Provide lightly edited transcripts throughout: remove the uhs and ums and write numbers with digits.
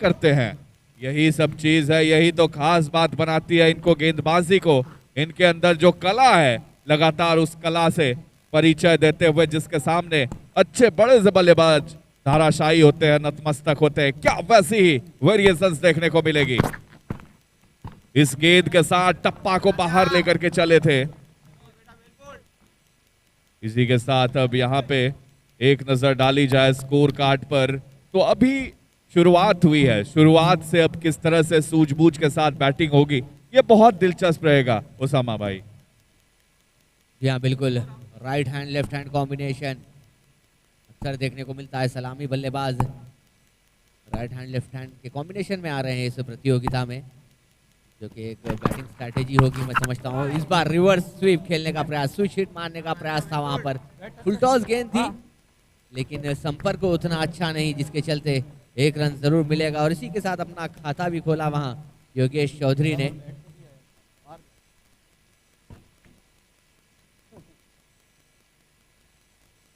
करते हैं। यही सब चीज है, यही तो खास बात बनाती है इनको गेंदबाजी को। इनके अंदर जो कला है, लगातार उस कला से परिचय देते हुए जिसके सामने अच्छे बड़े बल्लेबाज धाराशायी होते हैं, नतमस्तक होते हैं। क्या वैसी ही वेरिएशंस देखने को मिलेगी। इस गेंद के साथ टप्पा को बाहर लेकर के चले थे। इसी के साथ अब यहाँ पे एक नजर डाली जाए स्कोर कार्ड पर, तो अभी शुरुआत हुई है। शुरुआत से अब किस तरह से सूझबूझ के साथ बैटिंग होगी, ये बहुत दिलचस्प रहेगा उसामा भाई। जी हाँ बिल्कुल, right hand left hand combination अक्सर देखने को मिलता है। सलामी बल्लेबाज राइट हैंड लेफ्ट हैंड के कॉम्बिनेशन में आ रहे हैं इस प्रतियोगिता में, जो कि एक बैटिंग स्ट्रैटेजी होगी मैं समझता हूँ। इस बार रिवर्स स्वीप खेलने का प्रयास, स्विच हिट मारने का प्रयास था वहां पर। फुल टॉस गेंद थी लेकिन संपर्क उतना अच्छा नहीं, जिसके चलते एक रन जरूर मिलेगा। और इसी के साथ अपना खाता भी खोला वहां योगेश चौधरी ने।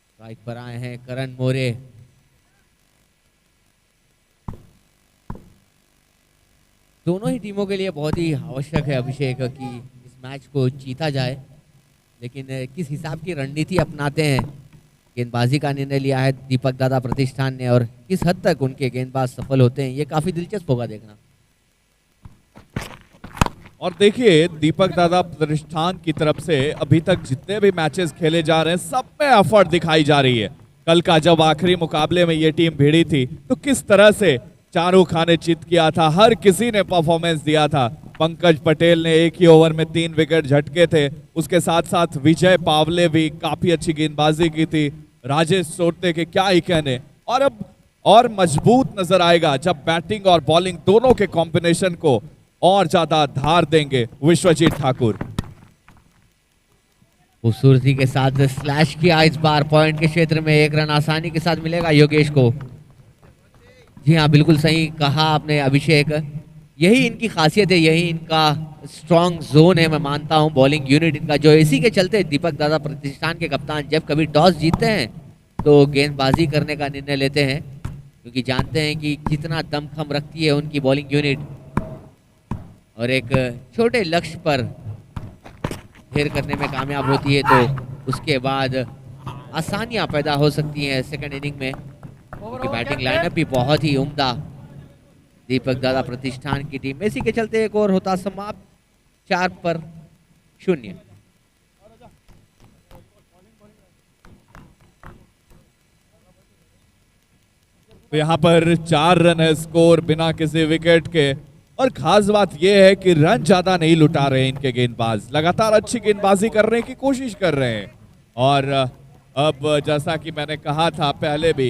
स्ट्राइक पर आए हैं करण मोरे। दोनों ही टीमों के लिए बहुत ही आवश्यक है अभिषेक कि इस मैच को जीता जाए, लेकिन किस हिसाब की रणनीति अपनाते हैं। गेंदबाजी का निर्णय लिया है दीपक दादा प्रतिष्ठान ने, और किस हद तक उनके गेंदबाज सफल होते हैं ये काफी दिलचस्प होगा देखना। और देखिए दीपक दादा प्रतिष्ठान की तरफ से अभी तक जितने भी मैचेस खेले जा रहे हैं सब में एफर्ट दिखाई जा रही है। कल का जब आखिरी मुकाबले में ये टीम भिड़ी थी तो किस तरह से शाहरुख खान ने चित किया था, हर किसी ने परफॉर्मेंस दिया था। पंकज पटेल ने एक ही ओवर में 3 विकेट झटके थे, उसके साथ साथ विजय पावले भी काफी अच्छी गेंदबाजी की थी। राजेश सोरते के क्या ही कहने। और अब और मजबूत नजर आएगा जब बैटिंग और बॉलिंग दोनों के कॉम्बिनेशन को और ज्यादा धार देंगे विश्वजीत ठाकुर। खूबसूरती के साथ स्लैश किया इस बार पॉइंट के क्षेत्र में, एक रन आसानी के साथ मिलेगा योगेश को। जी हाँ बिल्कुल सही कहा आपने अभिषेक, यही इनकी खासियत है, यही इनका स्ट्रॉन्ग जोन है मैं मानता हूँ, बॉलिंग यूनिट इनका जो। इसी के चलते दीपक दादा प्रतिष्ठान के कप्तान जब कभी टॉस जीतते हैं तो गेंदबाजी करने का निर्णय लेते हैं, क्योंकि जानते हैं कि कितना दमखम रखती है उनकी बॉलिंग यूनिट। और एक छोटे लक्ष्य पर घेर करने में कामयाब होती है तो उसके बाद आसानियां पैदा हो सकती हैं सेकंड इनिंग में, क्योंकि बैटिंग लाइनअप भी बहुत ही उम्दा दीपक दादा प्रतिष्ठान की टीम में। इसी के चलते एक ओवर होता समाप्त 4-0। तो यहाँ पर 4 रन है स्कोर बिना किसी विकेट के। और खास बात यह है कि रन ज्यादा नहीं लुटा रहे इनके गेंदबाज, लगातार अच्छी गेंदबाजी करने की कोशिश कर रहे हैं। और अब जैसा कि मैंने कहा था पहले भी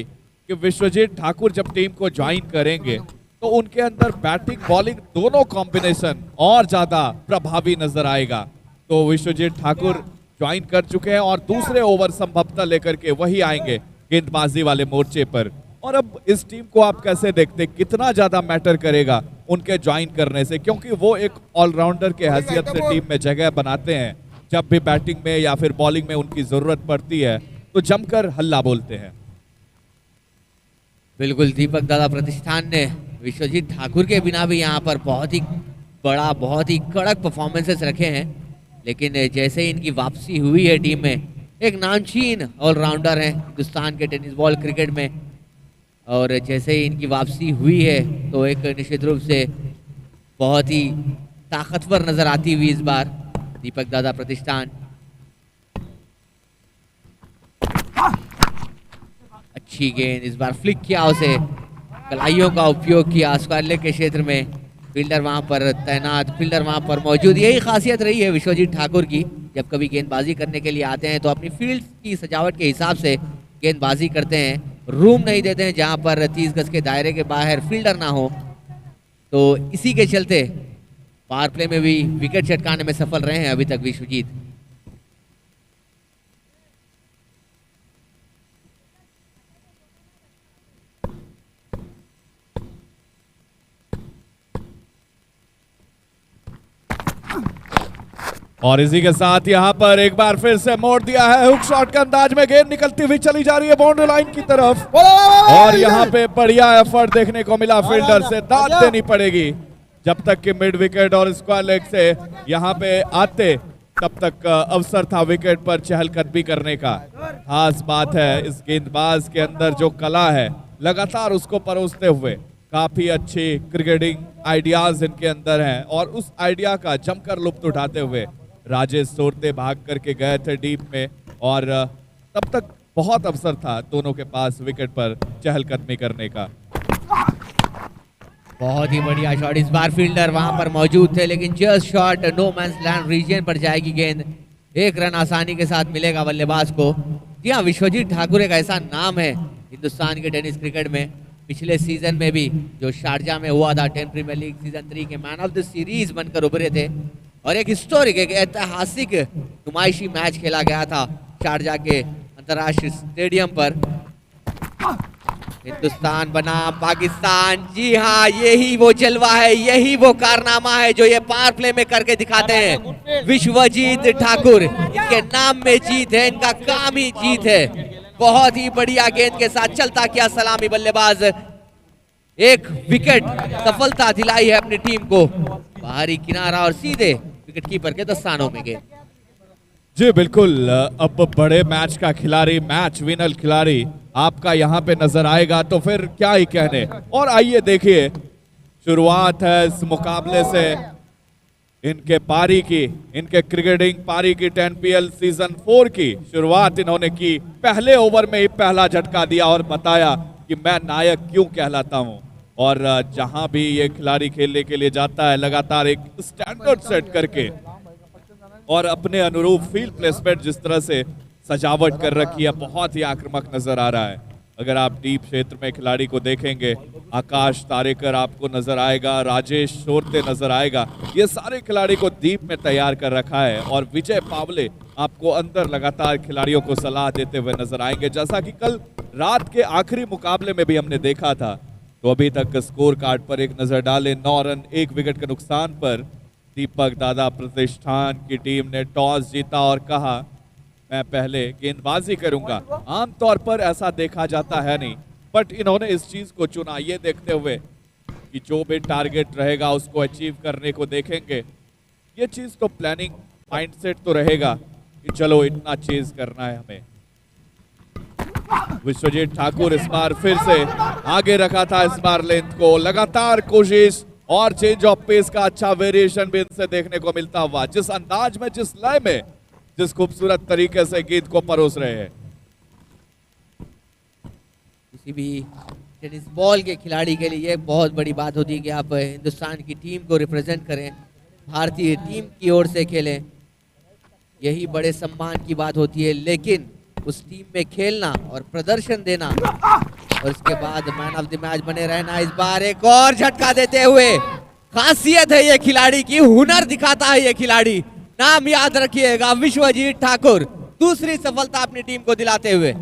कि विश्वजीत ठाकुर जब टीम को ज्वाइन करेंगे तो उनके अंदर बैटिंग बॉलिंग दोनों कॉम्बिनेशन और ज्यादा प्रभावी नजर आएगा। तो विश्वजीत ठाकुर ज्वाइन कर चुके हैं और दूसरे ओवर संभवतः लेकर के वही आएंगे गेंदबाजी वाले मोर्चे पर। और अब इस टीम को आप कैसे देखते, कितना ज्यादा मैटर करेगा उनके ज्वाइन करने से, क्योंकि वो एक ऑलराउंडर के हैसियत से टीम में जगह बनाते हैं। जब भी बैटिंग में या फिर बॉलिंग में उनकी जरूरत पड़ती है तो जमकर हल्ला बोलते हैं। बिल्कुल, दीपक दादा प्रतिष्ठान ने विश्वजीत ठाकुर के बिना भी यहाँ पर बहुत ही बड़ा, बहुत ही कड़क परफॉर्मेंसेस रखे हैं। लेकिन जैसे ही इनकी वापसी हुई है टीम में, एक नामचीन ऑलराउंडर हैं हिंदुस्तान के टेनिस बॉल क्रिकेट में, और जैसे ही इनकी वापसी हुई है तो एक निश्चित रूप से बहुत ही ताकतवर नजर आती हुई इस बार दीपक दादा प्रतिष्ठान। अच्छी गेंद इस बार फ्लिक किया, उसे कलाइयों का उपयोग किया स्क्वायर के क्षेत्र में। फील्डर वहां पर तैनात, फील्डर वहां पर मौजूद। यही खासियत रही है विश्वजीत ठाकुर की, जब कभी गेंदबाजी करने के लिए आते हैं तो अपनी फील्ड की सजावट के हिसाब से गेंदबाजी करते हैं, रूम नहीं देते हैं जहां पर 30 गज के दायरे के बाहर फील्डर ना हो। तो इसी के चलते पावर प्ले में भी विकेट चटकाने में सफल रहे हैं अभी तक विश्वजीत। और इसी के साथ यहाँ पर एक बार फिर से मोड़ दिया है हुक शॉट के अंदाज में, गेंद निकलती हुई चली जा रही है बाउंड्री लाइन की तरफ। और यहाँ पे बढ़िया एफर्ट देखने को मिला फील्डर से, दाद देनी पड़ेगी। जब तक कि मिड विकेट और स्क्वायर लेग से यहाँ पे आते तब तक अवसर था विकेट पर चहलकदमी करने का। खास बात है इस गेंदबाज के अंदर जो कला है लगातार उसको परोसते हुए काफी अच्छी क्रिकेटिंग आइडियाज इनके अंदर हैं और उस आइडिया का जमकर लुत्फ उठाते हुए राजेश सोरते भाग करके गए थे डीप में और तब तक बहुत अवसर था दोनों के पास विकेट पर चहलकदमी करने का। बहुत ही बढ़िया शॉट, इस बार फील्डर वहां पर मौजूद थे लेकिन just shot no man's land region पर जाएगी गेंद। एक रन आसानी के साथ मिलेगा बल्लेबाज को। जी हाँ, विश्वजीत ठाकुर एक ऐसा नाम है हिंदुस्तान के टेनिस क्रिकेट में। पिछले सीजन में भी जो शारजा में हुआ था 10 प्रीमियर लीग सीजन 3 के मैन ऑफ द सीरीज बनकर उभरे थे और एक हिस्टोरिक एक ऐतिहासिक नुमाइशी मैच खेला गया था शारजा के अंतर्राष्ट्रीय स्टेडियम पर। हिंदुस्तान बनाम पाकिस्तान, जी हाँ यही वो जलवा है, यही वो कारनामा है जो ये पावर प्ले में करके दिखाते हैं विश्वजीत ठाकुर। इनके नाम में जीत है, इनका काम ही जीत है। बहुत ही बढ़िया गेंद के साथ चलता किया सलामी बल्लेबाज, एक विकेट सफलता दिलाई है अपनी टीम को। बाहरी किनारा और सीधे विकेट कीपर के दस्तानों में गेंद। जी बिल्कुल, अब बड़े मैच का खिलाड़ी, मैच विनर खिलाड़ी आपका यहाँ पे नजर आएगा तो फिर क्या ही कहने। और आइए देखिए शुरुआत है इस मुकाबले से इनके पारी की, इनके क्रिकेटिंग पारी की 10PL सीजन 4 की शुरुआत इन्होंने की। पहले ओवर में ही पहला झटका दिया और बताया कि मैं नायक क्यों कहलाता हूं। और जहां भी ये खिलाड़ी खेलने के लिए जाता है लगातार एक स्टैंडर्ड सेट करके और अपने अनुरूप फील्ड प्लेसमेंट जिस तरह से सजावट कर रखी है बहुत ही आक्रामक नजर आ रहा है। अगर आप डीप क्षेत्र में खिलाड़ी को देखेंगे, आकाश तारेकर आपको नजर आएगा, राजेश सोरते नजर आएगा, ये सारे खिलाड़ी को डीप में तैयार कर रखा है। और विजय पावले आपको अंदर लगातार खिलाड़ियों को सलाह देते हुए नजर आएंगे, जैसा कि कल रात के आखिरी मुकाबले में भी हमने देखा था। तो अभी तक स्कोर कार्ड पर एक नजर डालें, 9 रन 1 विकेट के नुकसान पर दीपक दादा प्रतिष्ठान की टीम ने टॉस जीता और कहा मैं पहले गेंदबाजी करूंगा। आमतौर पर ऐसा देखा जाता है नहीं, बट इन्होंने इस चीज को चुना ये देखते हुए कि जो भी टारगेट रहेगा उसको अचीव करने को देखेंगे। ये चीज तो प्लानिंग माइंडसेट तो रहेगा कि चलो इतना चेज करना है हमें। विश्वजीत ठाकुर इस बार फिर से आगे रखा था, इस बार लेंथ को लगातार कोशिश और चेंज ऑफ पेस का अच्छा वेरिएशन भी इनसे देखने को मिलता हुआ। जिस अंदाज में, जिस लय में, जिस खूबसूरत तरीके से गीत को परोस रहे हैं। किसी भी टेनिस बॉल के खिलाड़ी के लिए बहुत बड़ी बात होती है कि आप हिंदुस्तान की टीम को रिप्रेजेंट करें, भारतीय टीम की ओर से खेलें, यही बड़े सम्मान की बात होती है। लेकिन उस टीम में खेलना और प्रदर्शन देना और इसके बाद मैन ऑफ द मैच बने रहना। इस बार एक और झटका देते हुए, खासियत है ये खिलाड़ी की, हुनर दिखाता है ये खिलाड़ी। नाम याद रखिएगा विश्वजीत ठाकुर, दूसरी सफलता अपनी टीम को दिलाते हुए।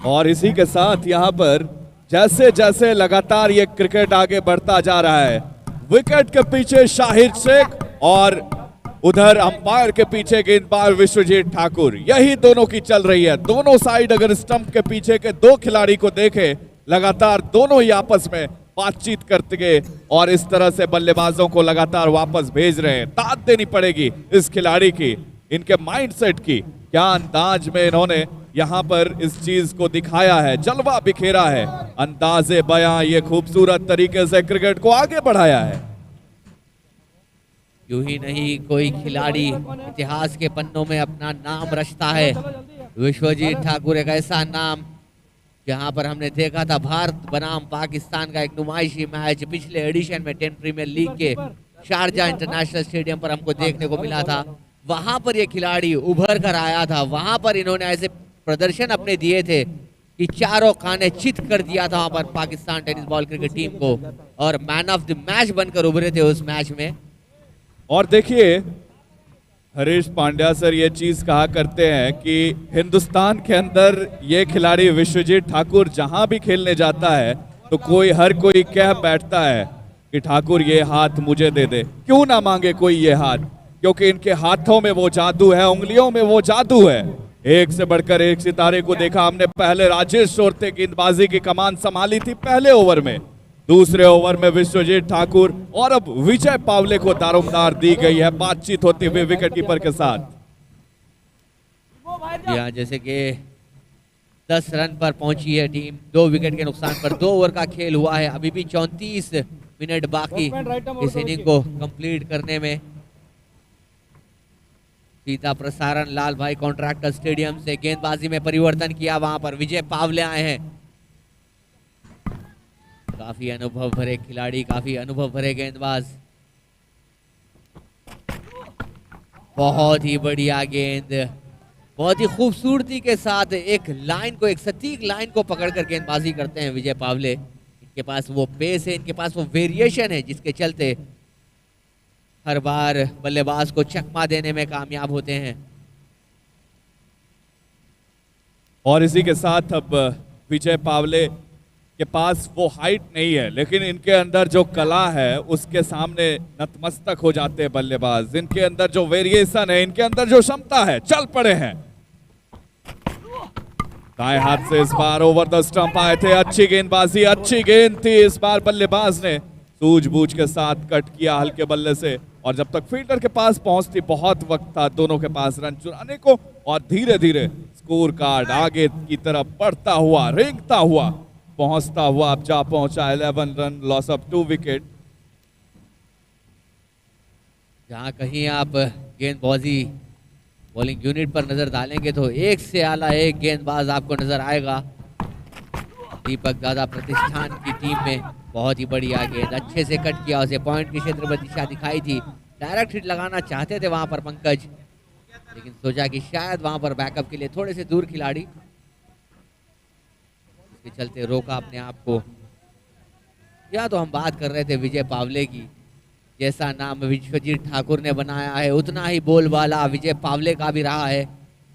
और इसी के साथ यहाँ पर जैसे जैसे लगातार ये क्रिकेट आगे बढ़ता जा रहा है, विकेट के पीछे शाहिद शेख और उधर अंपायर के पीछे गेंदबाज विश्वजीत ठाकुर, यही दोनों की चल रही है। दोनों साइड अगर स्टंप के पीछे के दो खिलाड़ी को देखें, लगातार दोनों ही आपस में बातचीत करते गए और इस तरह से बल्लेबाजों को लगातार वापस भेज रहे हैं। दाद देनी पड़ेगी इस खिलाड़ी की, इनके माइंडसेट की। क्या अंदाज में इन्होंने यहाँ पर इस चीज को दिखाया है, जलवा बिखेरा है, अंदाजे बयां ये खूबसूरत तरीके से क्रिकेट को आगे बढ़ाया है। यूं ही नहीं कोई खिलाड़ी इतिहास के पन्नों में अपना नाम रचता है। विश्वजीत ठाकुर एक ऐसा नाम जहां पर हमने देखा था भारत बनाम पाकिस्तान का एक नुमाइशी मैच पिछले एडिशन में 10 प्रीमियर लीग के शारजा इंटरनेशनल स्टेडियम पर हमको देखने को मिला था। वहां पर ये खिलाड़ी उभर कर आया था, वहां पर इन्होंने ऐसे प्रदर्शन अपने दिए थे कि चारों खाने चित कर दिया था वहां पर Pakistan tennis ball cricket team को और मैन ऑफ द मैच बनकर उभरे थे उस मैच में। और देखिए हरीश पांड्या सर ये चीज कहा करते हैं कि हिंदुस्तान के अंदर ये खिलाड़ी विश्वजीत ठाकुर जहां भी खेलने जाता है तो हर कोई कह बैठता है कि ठाकुर ये हाथ मुझे दे दे, क्यों ना मांगे कोई ये हाथ, क्योंकि इनके हाथों में वो जादू है, उंगलियों में वो जादू है। एक से बढ़कर एक सितारे को देखा हमने। पहले राजेश शोरते गेंदबाजी की कमान संभाली थी पहले ओवर में, दूसरे ओवर में विश्वजीत ठाकुर, और अब विजय पावले को दारोमदार दी गई है बातचीत होती हुई विकेटकीपर के साथ। यहाँ जैसे कि 10 रन पर पहुंची है टीम, 2 विकेट के नुकसान पर। 2 ओवर का खेल हुआ है, अभी भी 34 मिनट बाकी इस इनिंग को कंप्लीट करने में। सीधा प्रसारण लाल भाई कॉन्ट्रैक्टर स्टेडियम से। गेंदबाजी में परिवर्तन किया, वहां पर विजय पावले आए हैं। काफी अनुभव भरे खिलाड़ी, काफी अनुभव भरे गेंदबाज। बहुत ही बढ़िया गेंद, बहुत ही खूबसूरती के साथ एक लाइन को, एक सटीक लाइन को पकड़कर गेंदबाजी करते हैं विजय पावले। इनके पास वो पेस है, इनके पास वो वेरिएशन है जिसके चलते हर बार बल्लेबाज को चकमा देने में कामयाब होते हैं। और इसी के साथ अब विजय पावले के पास वो हाइट नहीं है, लेकिन इनके अंदर जो कला है उसके सामने नतमस्तक हो जाते हैं बल्लेबाज। इनके अंदर जो वेरिएशन है, इनके अंदर जो क्षमता है, चल पड़े हैं। दाएं हाथ से इस बार ओवर द स्टंप आए थे। अच्छी गेंदबाजी, अच्छी गेंद थी इस बार। बल्लेबाज ने सूझबूझ के साथ कट किया हल्के बल्ले से, और जब तक फील्डर के पास पहुंचती बहुत वक्त था दोनों के पास रन चुराने को, और धीरे धीरे स्कोर कार्ड आगे की तरफ बढ़ता हुआ, रेंगता हुआ, पहुंचता हुआ अब जा पहुंचा 11 रन, लॉस ऑफ 2 विकेट। जहां कहीं आप गेंदबाजी बॉलिंग यूनिट पर नजर डालेंगे तो एक से आला एक गेंदबाज आपको नजर आएगा। दीपक दादा प्रतिष्ठान की टीम में बहुत ही बढ़िया गेंद, अच्छे से कट किया, उसे पॉइंट के क्षेत्र में दिशा दिखाई थी। डायरेक्ट हिट लगाना चाहते थे वहां पर पंकज, लेकिन सोचा कि शायद वहां पर बैकअप के लिए थोड़े से दूर खिलाड़ी, इसके चलते रोका अपने आप को। या तो हम बात कर रहे थे विजय पावले की, जैसा नाम विश्वजीत ठाकुर ने बनाया है उतना ही बोलबाला विजय पावले का भी रहा है।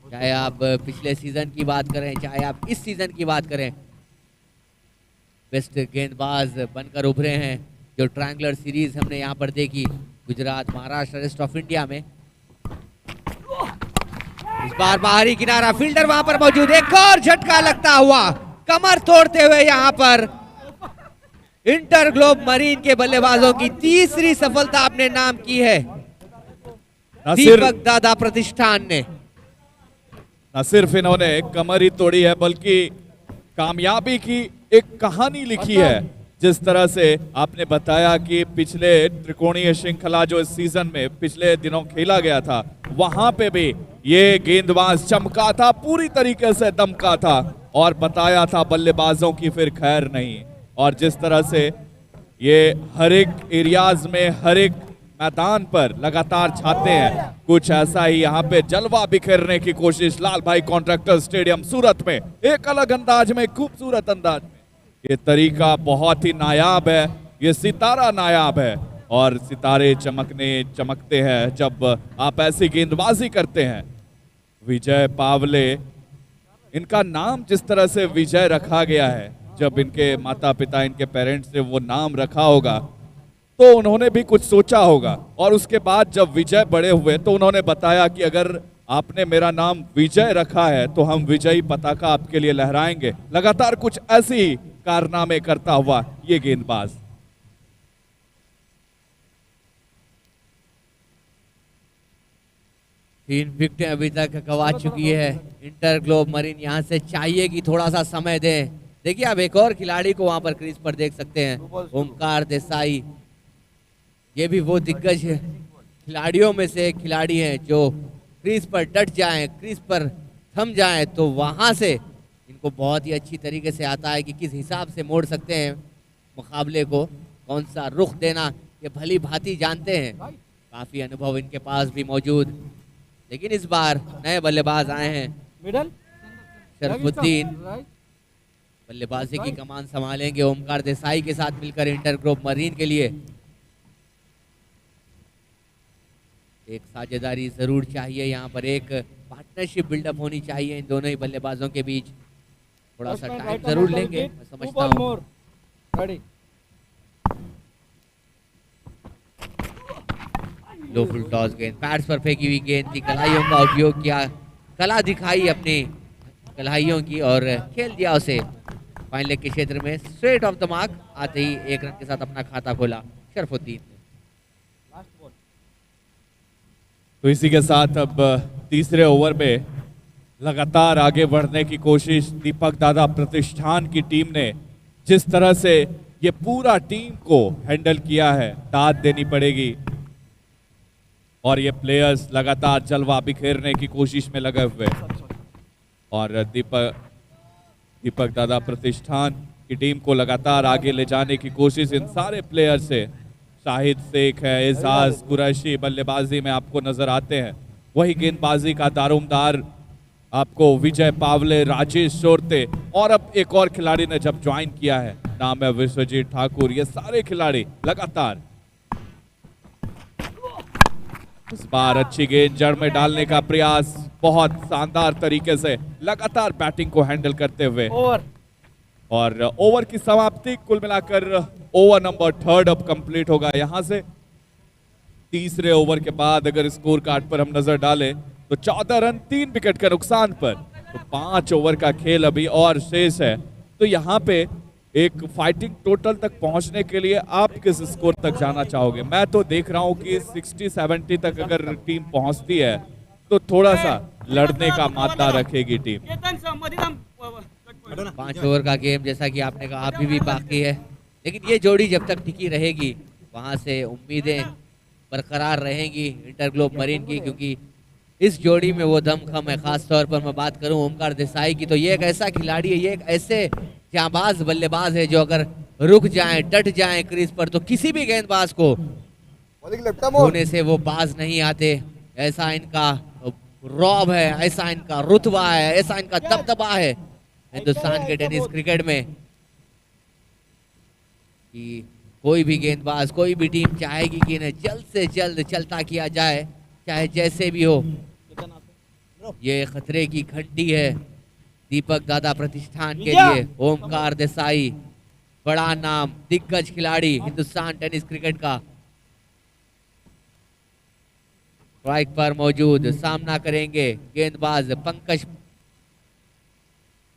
चाहे आप पिछले सीजन की बात करें, चाहे आप इस सीजन की बात करें, बेस्ट गेंदबाज बनकर उभरे हैं। जो ट्रायंगुलर सीरीज हमने यहाँ पर देखी Gujarat, Maharashtra, rest of India में, इस बार बाहरी किनारा, फील्डर वहां पर मौजूद, एक और झटका लगता हुआ, कमर तोड़ते हुए यहाँ पर इंटर ग्लोब मरीन के बल्लेबाजों की तीसरी सफलता अपने नाम की है दीपक दादा प्रतिष्ठान ने। न सिर्फ इन्होंने कमर ही तोड़ी है, बल्कि कामयाबी की एक कहानी लिखी है। जिस तरह से आपने बताया कि पिछले त्रिकोणीय श्रृंखला जो इस सीजन में पिछले दिनों खेला गया था, वहां पे भी ये गेंदबाज चमका था, पूरी तरीके से दमका था, और बताया था बल्लेबाजों की फिर खैर नहीं। और जिस तरह से ये हर एक एरियाज में, हर एक मैदान पर लगातार छाते हैं, कुछ ऐसा ही यहाँ पे जलवा बिखेरने की कोशिश लाल भाई कॉन्ट्रैक्टर स्टेडियम सूरत में, एक अलग अंदाज में, खूबसूरत अंदाज में। ये तरीका बहुत ही नायाब है, ये सितारा नायाब है, और सितारे चमकते हैं जब आप ऐसी गेंदबाजी करते हैं। विजय पावले, इनका नाम जिस तरह से विजय रखा गया है, जब इनके माता पिता, इनके पेरेंट्स ने वो नाम रखा होगा तो उन्होंने भी कुछ सोचा होगा, और उसके बाद जब विजय बड़े हुए तो उन्होंने बताया कि अगर आपने मेरा नाम विजय रखा है तो हम विजयी पताका आपके लिए लहराएंगे। लगातार कुछ ऐसी कारनामे करता हुआ ये गेंदबाज। तीन विकेटें अभी तक गंवा चुकी है इंटर ग्लोब मरीन। यहां से चाहिए कि थोड़ा सा समय दें। देखिए आप एक और खिलाड़ी को वहां पर क्रीज पर देख सकते हैं, ओमकार देसाई। ये भी वो दिग्गज खिलाड़ियों में से एक खिलाड़ी हैं जो क्रीज पर डट जाएं, क्रीज पर थम जाएं तो वहां से इनको बहुत ही अच्छी तरीके से आता है कि किस हिसाब से मोड़ सकते हैं मुकाबले को, कौन सा रुख देना, ये भली भांति जानते हैं। काफी अनुभव इनके पास भी मौजूद। लेकिन इस बार नए बल्लेबाज आए हैं, शरफुद्दीन बल्लेबाजी की कमान संभालेंगे ओमकार देसाई के साथ मिलकर इंटर ग्लोब मरीन के लिए। एक साझेदारी जरूर चाहिए, यहाँ पर एक पार्टनरशिप बिल्डअप होनी चाहिए इन दोनों ही बल्लेबाजों के बीच। थोड़ा सा टाइम जरूर लेंगे, मैं समझता हूँ। लो फुल टॉस गेंद पैड्स पर फेंकी हुई गेंद थी, कलाइयों का उपयोग किया, कला दिखाई अपनी कलाइयों की और खेल दिया उसे फाइन लेग के क्षेत्र में स्ट्रेट ऑफ द मार्क आते ही 1 रन के साथ अपना खाता खोला शरफुद्दीन ने। तो इसी के साथ अब तीसरे ओवर में लगातार आगे बढ़ने की कोशिश दीपक दादा प्रतिष्ठान की टीम ने जिस तरह से ये पूरा टीम को हैंडल किया है, दाद देनी पड़ेगी। और ये प्लेयर्स लगातार जलवा बिखेरने की कोशिश में लगे हुए और दीपक दादा प्रतिष्ठान की टीम को लगातार आगे ले जाने की कोशिश इन सारे प्लेयर से। शाहिद शेख है, एजाज कुरैशी बल्लेबाजी में आपको नजर आते हैं। वही गेंदबाजी का दारोमदार आपको विजय पावले, राजेश शोरते और अब एक और खिलाड़ी ने जब ज्वाइन किया है, नाम है विश्वजीत ठाकुर। ये सारे खिलाड़ी लगातार इस बार अच्छी गेंद जड़ में डालने का प्रयास, बहुत शानदार तरीके से लगातार बैटिंग को हैंडल करते हुए और ओवर की समाप्ति कुल मिलाकर ओवर नंबर 3 अब कंप्लीट होगा। यहां से तीसरे ओवर के बाद अगर स्कोर कार्ड पर हम नजर डालें तो 14 रन 3 विकेट के नुकसान पर, तो 5 ओवर का खेल अभी और शेष है। तो यहाँ पे एक फाइटिंग टोटल तक पहुंचने के लिए आप किस स्कोर तक जाना चाहोगे? मैं तो देख रहा हूं कि 60-70 तक अगर टीम पहुंचती है तो थोड़ा सा लड़ने का मादा रखेगी टीम। 5 ओवर का गेम जैसा कि आपने कहा अभी भी बाकी है, लेकिन ये जोड़ी जब तक टिकी रहेगी वहां से उम्मीदें बरकरार रहेंगी इंटरग्लोब मरीन की, क्योंकि इस जोड़ी में वो दमखम है। खास तौर पर मैं बात करूं ओमकार देसाई की, तो ये एक ऐसा खिलाड़ी है, ये एक ऐसे जांबाज बल्लेबाज है जो अगर रुक जाएं, डट जाएं क्रीज पर तो किसी भी गेंदबाज को होने से वो बाज नहीं आते। ऐसा इनका रौब है, ऐसा इनका रुतबा है, ऐसा इनका दबदबा है हिंदुस्तान के टेनिस क्रिकेट में कि कोई भी गेंदबाज, कोई भी टीम चाहेगी कि इन्हें जल्द से जल्द चलता किया जाए, चाहे जैसे भी हो। ये खतरे की घंटी है दीपक दादा प्रतिष्ठान के लिए। ओमकार देसाई, बड़ा नाम, दिग्गज खिलाड़ी हिंदुस्तान टेनिस क्रिकेट का, स्ट्राइक पर मौजूद, सामना करेंगे गेंदबाज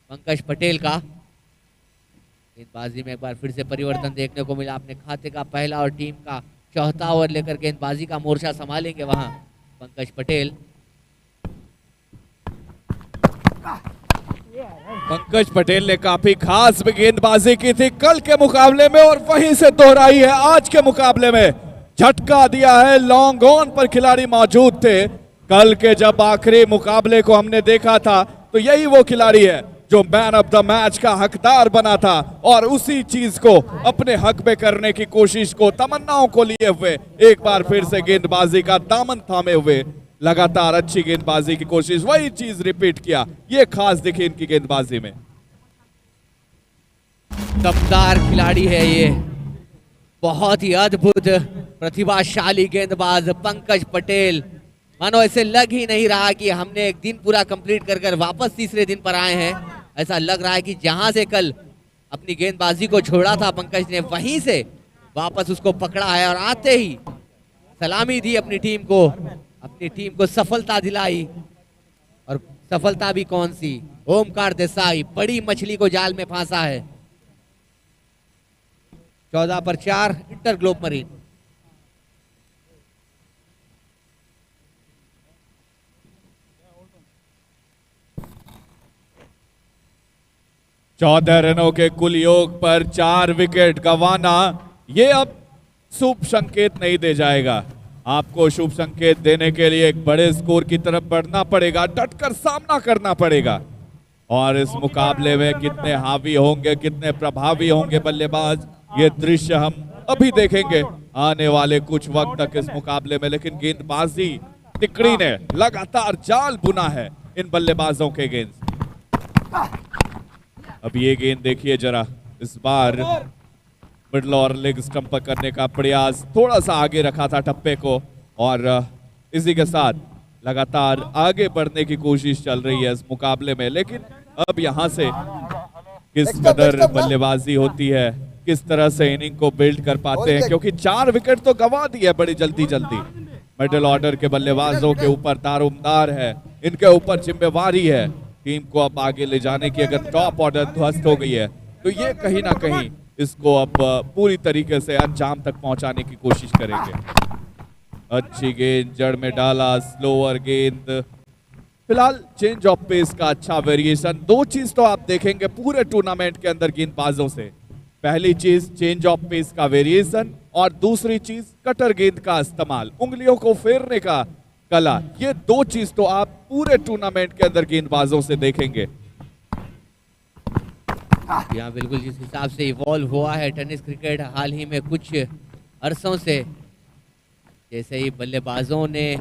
पंकज पटेल का। गेंदबाजी में एक बार फिर से परिवर्तन देखने को मिला। अपने खाते का पहला और टीम का चौथा ओवर लेकर गेंदबाजी का मोर्चा संभालेंगे वहां पंकज पटेल। पंकज पटेल ने काफी खास गेंदबाजी की थी कल के मुकाबले में और वहीं से दोहराई है आज के मुकाबले में। झटका दिया है, लॉन्ग ऑन पर खिलाड़ी मौजूद थे। कल के जब आखिरी मुकाबले को हमने देखा था तो यही वो खिलाड़ी है जो मैन ऑफ द मैच का हकदार बना था और उसी चीज को अपने हक में करने की कोशिश को, तमन्नाओं को लिए हुए एक बार फिर से गेंदबाजी का दामन थामे हुए लगातार अच्छी गेंदबाजी की कोशिश, वही चीज रिपीट किया। ये खास दिखी इनकी गेंदबाजी में। दमदार खिलाड़ी है ये, बहुत ही अद्भुत प्रतिभाशाली गेंदबाज पंकज पटेल। मानो ऐसे लग ही नहीं रहा कि हमने एक दिन पूरा कंप्लीट कर कर वापस तीसरे दिन पर आए हैं। ऐसा लग रहा है कि जहां से कल अपनी गेंदबाजी को छोड़ा था पंकज ने, वहीं से वापस उसको पकड़ा है और आते ही सलामी दी अपनी टीम को सफलता दिलाई। और सफलता भी कौन सी, ओमकार देसाई बड़ी मछली को जाल में फांसा है। 14 पर 4 इंटरग्लोब मरीन। चौदह रनों के कुल योग पर 4 विकेट गंवाना ये अब शुभ संकेत नहीं दे जाएगा। आपको शुभ संकेत देने के लिए एक बड़े स्कोर की तरफ बढ़ना पड़ेगा, डटकर सामना करना पड़ेगा। और इस मुकाबले में कितने हावी होंगे, कितने प्रभावी होंगे बल्लेबाज, ये दृश्य हम अभी देखेंगे आने वाले कुछ वक्त तक इस मुकाबले में। लेकिन गेंदबाजी तिकड़ी ने लगातार जाल बुना है इन बल्लेबाजों के गेंद। अब ये गेंद देखिए जरा, इस बार मिडल और लेग स्टंप पर करने का प्रयास, थोड़ा सा आगे रखा था टप्पे को और इसी के साथ लगातार आगे बढ़ने की कोशिश चल रही है इस मुकाबले में। लेकिन अब यहां से किस कदर बल्लेबाजी होती है, किस तरह से इनिंग को बिल्ड कर पाते हैं, क्योंकि 4 विकेट तो गंवा दिए बड़ी जल्दी जल्दी। मिडिल ऑर्डर के बल्लेबाजों के ऊपर दारोमदार है, इनके ऊपर जिम्मेवारी है टीम को अब आगे ले जाने की। अगर टॉप ऑर्डर ध्वस्त हो गई है तो ये कहीं ना कहीं इसको अब पूरी तरीके से अंजाम तक पहुंचाने की कोशिश करेंगे। अच्छी गेंद जड़ में डाला, स्लोअर गेंद। फिलहाल चेंज ऑफ पेस का अच्छा वेरिएशन। दो चीज तो आप देखेंगे पूरे टूर्नामेंट के अंदर गेंदबाजों से, पहली चीज चेंज ऑफ पेस का वेरिएशन और दूसरी चीज कटर गेंद का इस्तेमाल, उंगलियों को फेरने का कला। ये दो चीज तो आप पूरे टूर्नामेंट के अंदर गेंदबाजों से देखेंगे। यहाँ बिल्कुल जिस हिसाब से इवॉल्व हुआ है टेनिस क्रिकेट हाल ही में कुछ अरसों से, जैसे ही बल्लेबाजों ने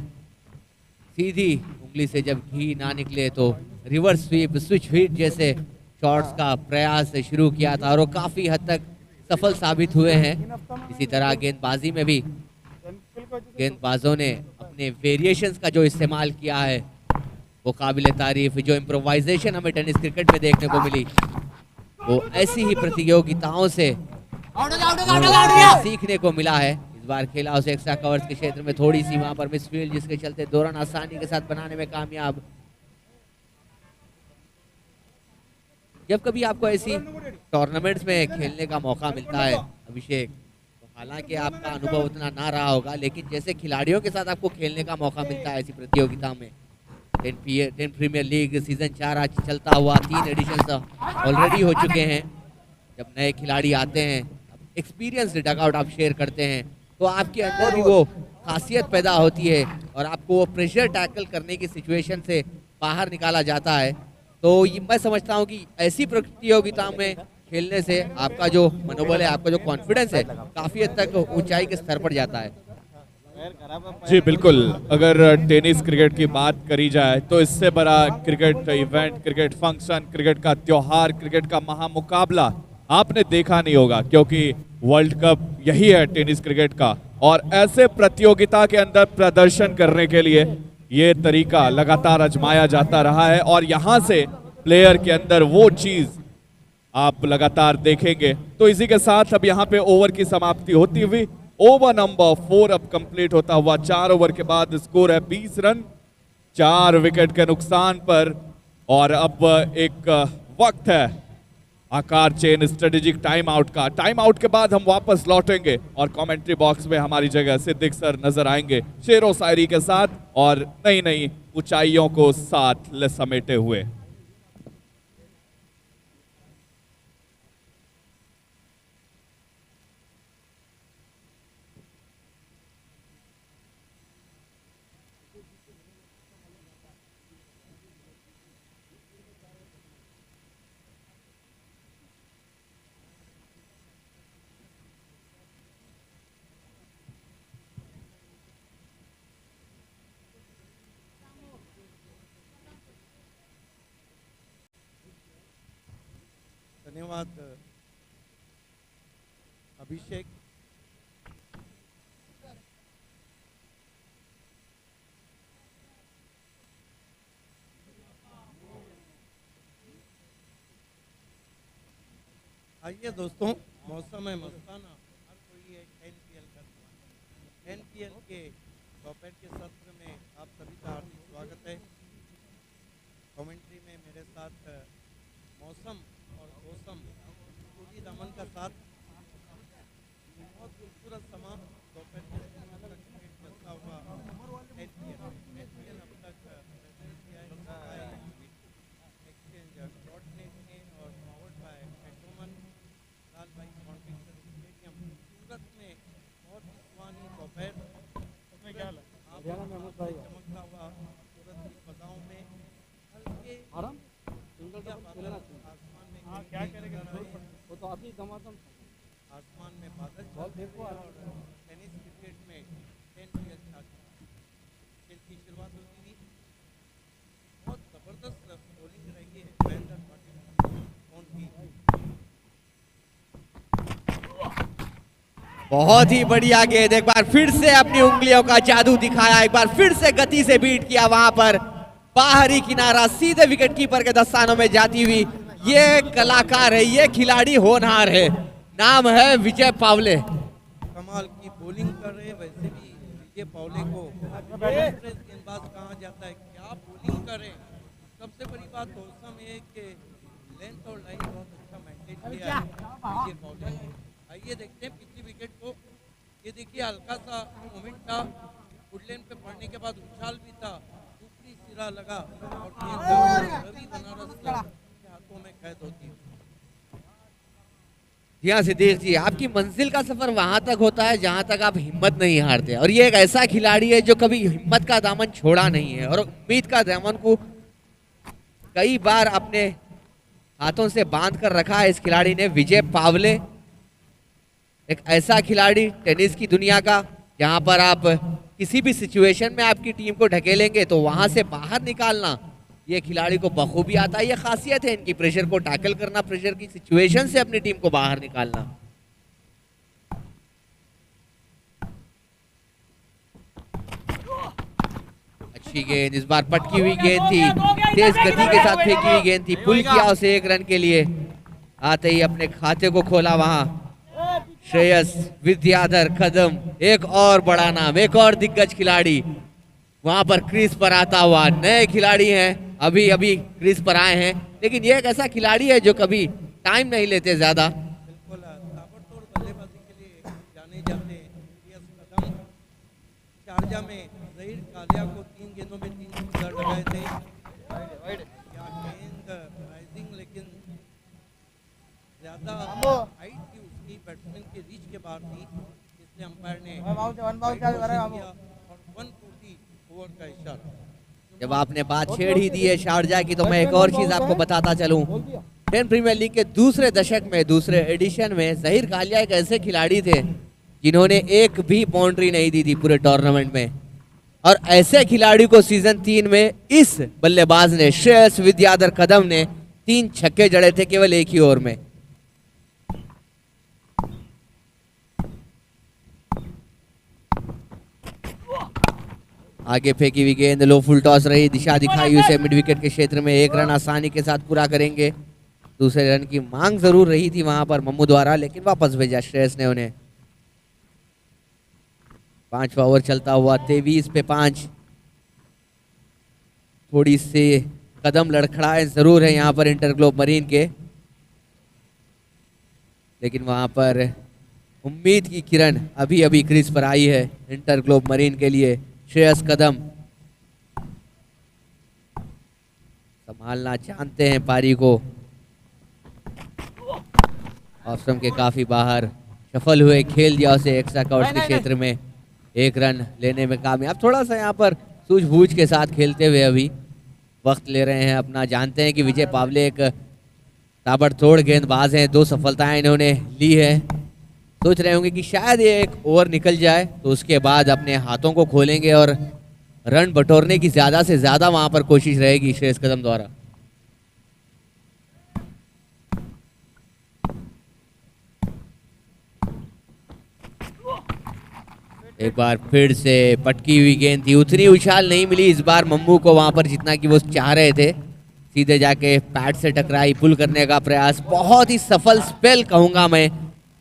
सीधी उंगली से जब घी ना निकले तो रिवर्स स्वीप, स्विच हिट जैसे शॉट्स का प्रयास शुरू किया था और वो काफी हद तक सफल साबित हुए हैं। इसी तरह गेंदबाजी में भी गेंदबाजों ने अपने वेरिएशंस का जो इस्तेमाल किया है वो काबिल तारीफ। जो इम्प्रोवाइजेशन हमें टेनिस क्रिकेट में देखने को मिली वो ऐसी ही प्रतियोगिताओं से सीखने को मिला है। इस बार खेला उसे एक्स्ट्रा कवर्स के क्षेत्र में, थोड़ी सी वहां पर मिसफील्ड जिसके चलते 2 रन आसानी के साथ बनाने में कामयाब। जब कभी आपको ऐसी टूर्नामेंट्स में खेलने का मौका मिलता है अभिषेक, तो हालांकि आपका अनुभव उतना ना रहा होगा, लेकिन जैसे खिलाड़ियों के साथ आपको खेलने का मौका मिलता है ऐसी प्रतियोगिता में, 10 प्रीमियर लीग सीजन 4 आज चलता हुआ 3 एडिशन ऑलरेडी हो चुके हैं। जब नए खिलाड़ी आते हैं, एक्सपीरियंस डगआउट आप शेयर करते हैं तो आपके अंदर भी वो खासियत पैदा होती है और आपको वो प्रेशर टैकल करने की सिचुएशन से बाहर निकाला जाता है। तो मैं समझता हूँ कि ऐसी प्रतियोगिताओं में खेलने से आपका जो मनोबल है, आपका जो कॉन्फिडेंस है, काफी हद तक ऊंचाई के स्तर पर जाता है। जी बिल्कुल, अगर टेनिस क्रिकेट की बात करी जाए तो इससे बड़ा cricket event, cricket function, cricket का त्योहार, क्रिकेट का महामुकाबला आपने देखा नहीं होगा, क्योंकि वर्ल्ड कप यही है टेनिस क्रिकेट का। और ऐसे प्रतियोगिता के अंदर प्रदर्शन करने के लिए ये तरीका लगातार आजमाया जाता रहा है और यहाँ से प्लेयर के अंदर वो चीज आप लगातार देखेंगे। तो इसी के साथ अब यहाँ पे ओवर की समाप्ति होती हुई, ओवर नंबर 4 अब कंप्लीट होता हुआ। 4 ओवर के बाद स्कोर है 20 रन, 4 विकेट के नुकसान पर। और अब एक वक्त है आकार चेन स्ट्रेटेजिक टाइम आउट का। टाइम आउट के बाद हम वापस लौटेंगे और कमेंट्री बॉक्स में हमारी जगह सिद्दीक सर नजर आएंगे शेरो शायरी के साथ और नई नई ऊंचाइयों को साथ ले समेटे हुए। धन्यवाद अभिषेक। आइए दोस्तों, मौसम है मस्ताना, हर कोई एक एनपीएल का एनपीएल के दोपहर के सत्र में आप सभी का हार्दिक स्वागत है। कमेंट्री में मेरे साथ मौसम और मौसम सूरी रमन का साथ। बहुत खूबसूरत समा दोपहर के समय तक क्रिकेट चलता हुआ एनपीएल अब तक एक्सचेंज डॉट नेट ने और पावर्ड बाय एटोमन लाल भाई कॉन्वेंशन स्टेडियम सूरत में बहुत सुहानी दोपहर चमकता हुआ सूरत की फजाओं में हल्के आसमान में क्या करेगा वो तो अभी दमादम आसमान में बादल देखो और टेनिस क्रिकेट में 10 खेल की शुरुआत होती थी। बहुत जबरदस्त बॉलिंग रही है महेंद्र पाटिल की। बहुत ही बढ़िया गेंद, एक बार फिर से अपनी उंगलियों का जादू दिखाया, एक बार फिर से गति से बीट किया, वहां पर बाहरी किनारा सीधे विकेट कीपर के दस्तानों में जाती हुई। ये कलाकार है, ये खिलाड़ी होनहार है, नाम है विजय पावले। कमाल की बॉलिंग कर रहे हैं, वैसे भी विजय पौले को एक्सप्रेस गेंदबाज कहा जाता है, क्या बॉलिंग करें। सबसे बड़ी बात दोस्तों में है कि लेंथ और लाइन बहुत अच्छा मेंटेन किया है विजय पौले ने। आइए देखते हैं पिछली विकेट को। ये देखिए हल्का सा मोमेंट था, वुडलैंड पे पड़ने के बाद उछाल भी था, ऊपरी सिरा लगा और गेंद रवि बनारस के हाथों में कैद होती है। जी हाँ सिद्दीक जी, आपकी मंजिल का सफर वहां तक होता है जहां तक आप हिम्मत नहीं हारते, और ये एक ऐसा खिलाड़ी है जो कभी हिम्मत का दामन छोड़ा नहीं है और उम्मीद का दामन को कई बार अपने हाथों से बांध कर रखा है इस खिलाड़ी ने। विजय पावले एक ऐसा खिलाड़ी टेनिस की दुनिया का जहां पर आप किसी भी सिचुएशन में आपकी टीम को ढकेलेंगे तो वहां से बाहर निकालना ये खिलाड़ी को बखूबी आता है। ये खासियत है इनकी, प्रेशर को टैकल करना, प्रेशर की सिचुएशन से अपनी टीम को बाहर निकालना। अच्छी गेंद, इस बार पटकी हुई गेंद थी, तेज गति के साथ फेंकी हुई गेंद थी, पुल किया उसे 1 रन के लिए। आते ही अपने खाते को खोला वहां श्रेयस विद्याधर कदम, एक और बड़ा नाम, एक और दिग्गज खिलाड़ी वहां पर क्रीज पर आता हुआ। नए खिलाड़ी हैं, अभी अभी क्रीज पर आए हैं, लेकिन ये एक ऐसा खिलाड़ी है जो कभी टाइम नहीं लेते ज्यादा। बिल्कुल ताबड़तोड़ बल्लेबाजी के लिए जाने जाते हैं श्रेयस कदम। शारजा में जहीर कालिया को 3 गेंदों में 3 सिक्सर लगाए थे। या गेंद राइजिंग, लेकिन ज्यादा हाइट थी उसकी, बैट्समैन के रीच के बाहर थी, इसलिए अंपायर ने और 140 ओवर का इशारा। जब आपने बात छेड़ ही दी है शारजा की तो मैं एक और चीज आपको बताता चलूं। 10 प्रीमियर लीग के दूसरे दशक में, दूसरे एडिशन में जहीर कालिया एक ऐसे खिलाड़ी थे जिन्होंने एक भी बाउंड्री नहीं दी थी पूरे टूर्नामेंट में, और ऐसे खिलाड़ी को सीजन 3 में इस बल्लेबाज ने, श्रेयस विद्याधर कदम ने 3 छक्के जड़े थे केवल एक ही ओवर में। आगे फेंकी हुई गेंद लो फुल टॉस रही, दिशा दिखाई उसे मिड विकेट के क्षेत्र में 1 रन आसानी के साथ पूरा करेंगे। दूसरे रन की मांग जरूर रही थी वहां पर मम्मू द्वारा, लेकिन वापस भेजा श्रेयस ने उन्हें। 5वां ओवर चलता हुआ 23 पे 5। थोड़ी सी कदम लड़खड़ाए जरूर है यहाँ पर इंटरग्लोब मरीन के, लेकिन वहां पर उम्मीद की किरण अभी अभी क्रीज पर आई है इंटरग्लोब मरीन के लिए। श्रेयस कदम संभालना जानते हैं पारी को, ऑफ के काफी बाहर सफल हुए, खेल दिया उसे एक्स्ट्रा कवर्स के क्षेत्र में, 1 रन लेने में कामयाब। थोड़ा सा यहाँ पर सूझबूझ के साथ खेलते हुए अभी वक्त ले रहे हैं अपना। जानते हैं कि विजय पावले एक ताबड़तोड़ गेंदबाज हैं, 2 सफलताएं इन्होंने ली है। सोच रहे होंगे कि शायद ये एक ओवर निकल जाए तो उसके बाद अपने हाथों को खोलेंगे और रन बटोरने की ज्यादा से ज्यादा वहां पर कोशिश रहेगी श्रेयस कदम द्वारा। एक बार फिर से पटकी हुई गेंद थी, उतनी उछाल नहीं मिली इस बार मम्मू को वहां पर जितना कि वो चाह रहे थे। सीधे जाके पैड से टकराई, पुल करने का प्रयास, बहुत ही सफल स्पेल कहूंगा मैं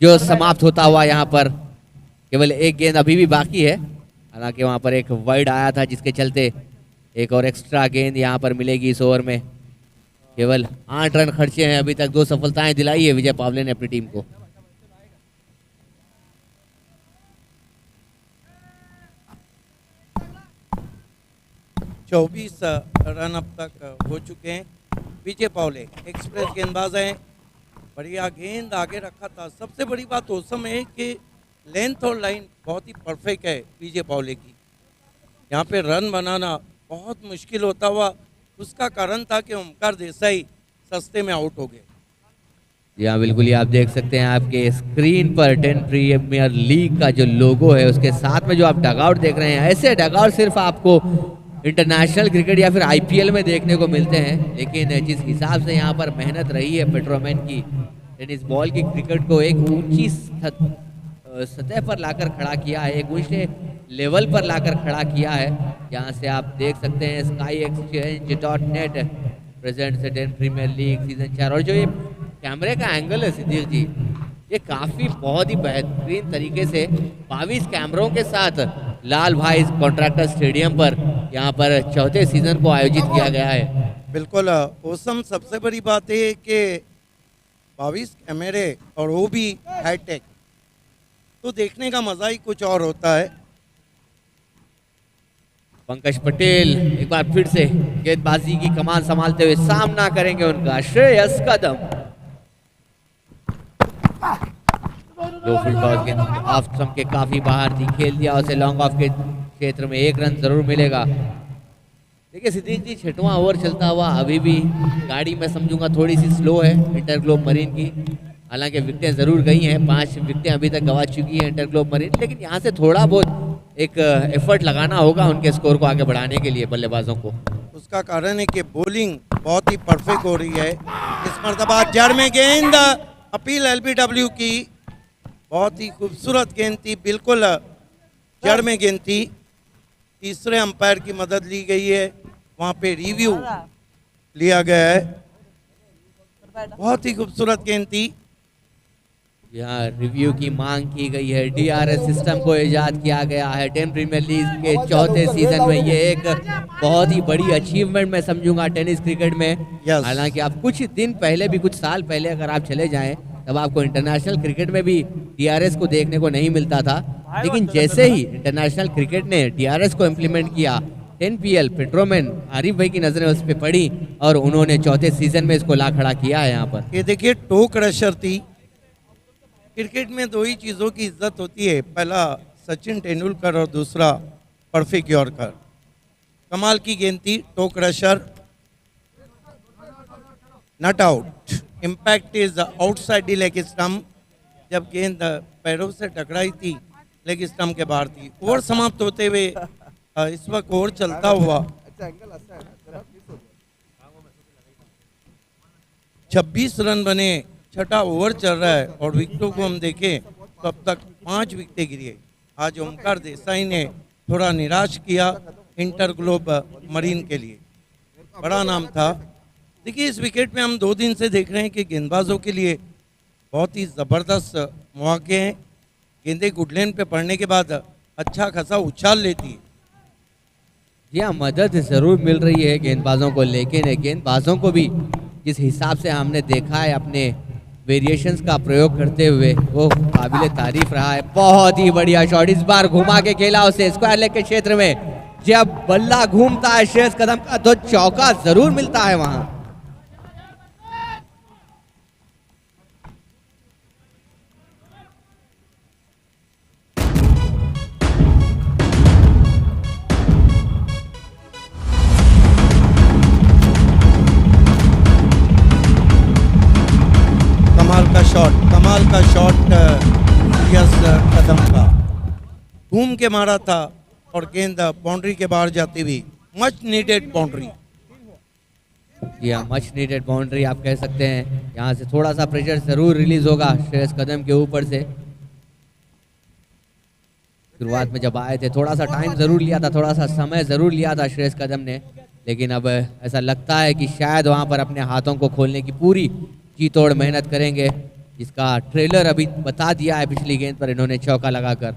जो समाप्त होता हुआ यहाँ पर। केवल 1 गेंद अभी भी बाकी है, हालांकि वहां पर एक वाइड आया था जिसके चलते एक और एक्स्ट्रा गेंद यहाँ पर मिलेगी इस ओवर में। केवल 8 रन खर्चे हैं अभी तक, 2 सफलताएं दिलाई है विजय पावले ने अपनी टीम को। चौबीस रन अब तक हो चुके हैं। विजय पावले एक्सप्रेस गेंदबाज हैं, बढ़िया गेंद आगे रखा था। सबसे बड़ी बात उस समय है कि लेंथ और लाइन बहुत ही परफेक्ट है विजय पावले की। यहाँ पे रन बनाना बहुत मुश्किल होता हुआ, उसका कारण था कि ओमकार देसाई सस्ते में आउट हो गए। जी हाँ बिल्कुल, ये आप देख सकते हैं आपके स्क्रीन पर 10 प्रीमियर लीग का जो लोगो है उसके साथ में जो आप डगआउट देख रहे हैं, ऐसे डगआउट सिर्फ आपको इंटरनेशनल क्रिकेट या फिर आईपीएल में देखने को मिलते हैं। लेकिन जिस हिसाब से यहाँ पर मेहनत रही है पेट्रोमैन की, टेनिस बॉल की क्रिकेट को एक ऊंची सतह पर लाकर खड़ा किया है, एक ऊंचे लेवल पर लाकर खड़ा किया है। यहाँ से आप देख सकते हैं skyexchange.net प्रेजेंट से 10 प्रीमियर लीग सीजन 4। और जो ये कैमरे का एंगल है सिद्दीक जी, ये काफ़ी बहुत ही बेहतरीन तरीके से 22 कैमरों के साथ लाल भाई कॉन्ट्रैक्टर स्टेडियम पर यहाँ पर चौथे सीजन को आयोजित किया गया है। बिल्कुल ओसम। सबसे बड़ी बात है कि 22 कैमरे और वो भी हाईटेक, तो देखने का मज़ा ही कुछ और होता है। पंकज पटेल एक बार फिर से गेंदबाजी की कमान संभालते हुए सामना करेंगे उनका श्रेयस कदम। दो फुल टॉस गेंद ऑफ स्टंप के काफी बाहर थी, खेल दिया उसे लॉन्ग ऑफ के क्षेत्र में, 1 रन जरूर मिलेगा। देखिए सिद्दीक जी, 6वां ओवर चलता हुआ अभी भी गाड़ी मैं समझूंगा थोड़ी सी स्लो है इंटरग्लोब मरीन की। हालांकि विकेटें जरूर गई हैं, 5 विकेटें अभी तक गवा चुकी है इंटरग्लोब मरीन, लेकिन यहाँ से थोड़ा बहुत एक एफर्ट लगाना होगा उनके स्कोर को आगे बढ़ाने के लिए बल्लेबाजों को। उसका कारण है कि बॉलिंग बहुत ही परफेक्ट हो रही है इस मरतबा। जड़ में गेंद, अपील एलबीडब्ल्यू की, बहुत ही खूबसूरत गेंद थी, बिल्कुल जड़ में गेंद थी। तीसरे अंपायर की मदद ली गई है, वहाँ पे रिव्यू लिया गया है। बहुत ही खूबसूरत गेंद थी। यहाँ रिव्यू की मांग की गई है। डीआरएस सिस्टम को इजाद किया गया है 10 प्रीमियर लीग के चौथे सीजन में। ये एक बहुत ही बड़ी अचीवमेंट मैं समझूंगा टेनिस क्रिकेट में। हालांकि आप कुछ दिन पहले भी, कुछ साल पहले अगर आप चले जाएं, तब आपको इंटरनेशनल क्रिकेट में भी डीआरएस को देखने को नहीं मिलता था, लेकिन जैसे ही इंटरनेशनल क्रिकेट ने डीआरएस को इम्प्लीमेंट किया, 10PL पेट्रोमैन आरिफ भाई की नजरें उस पर पड़ी और उन्होंने चौथे सीजन में इसको ला खड़ा किया है। यहाँ पर ये देखिए टो क्रशर थी। क्रिकेट में 2 ही चीज़ों की इज्जत होती है, पहला सचिन तेंदुलकर और दूसरा परफेक्ट यॉर्कर। कमाल की गेंद थी, toe crusher, not out. Impact is outside the leg stump. जब गेंद पैरों से टकराई थी, लेग स्टंप के बाहर थी। ओवर समाप्त होते हुए इस वक्त ओवर चलता हुआ 26 रन बने, 6ठा ओवर चल रहा है और विकेटों को हम देखें तो अब तक 5 विकेटें गिरी है। आज ओमकार देसाई ने थोड़ा निराश किया इंटरग्लोब मरीन के लिए, बड़ा नाम था। देखिए इस विकेट में हम 2 दिन से देख रहे हैं कि गेंदबाजों के लिए बहुत ही ज़बरदस्त मौके हैं। गेंदें गुडलैंड पे पड़ने के बाद अच्छा खासा उछाल लेती है। जी हाँ, मदद ज़रूर मिल रही है गेंदबाजों को, लेकिन गेंदबाजों को भी जिस हिसाब से हमने देखा है अपने वेरिएशंस का प्रयोग करते हुए, वो काबिल तारीफ रहा है। बहुत ही बढ़िया शॉट, इस बार घुमा के खेला उसे स्क्वायर लेग के क्षेत्र में। जब बल्ला घूमता है श्रेयस कदम का तो चौका जरूर मिलता है वहां। कमाल का शॉट यस कदम का, घूम के मारा था और गेंद बाउंड्री के बाहर जाती हुई, मच नीडेड बाउंड्री। या मच नीडेड बाउंड्री आप कह सकते हैं। यहाँ से थोड़ा सा प्रेशर जरूर रिलीज होगा श्रेयस कदम के ऊपर से। शुरुआत में जब आए थे थोड़ा सा टाइम जरूर लिया था, थोड़ा सा समय जरूर लिया था श्रेयस कदम ने, लेकिन अब ऐसा लगता है कि शायद वहाँ पर अपने हाथों को खोलने की पूरी जी तोड़ मेहनत करेंगे, जिसका ट्रेलर अभी बता दिया है पिछली गेंद पर इन्होंने चौका लगाकर।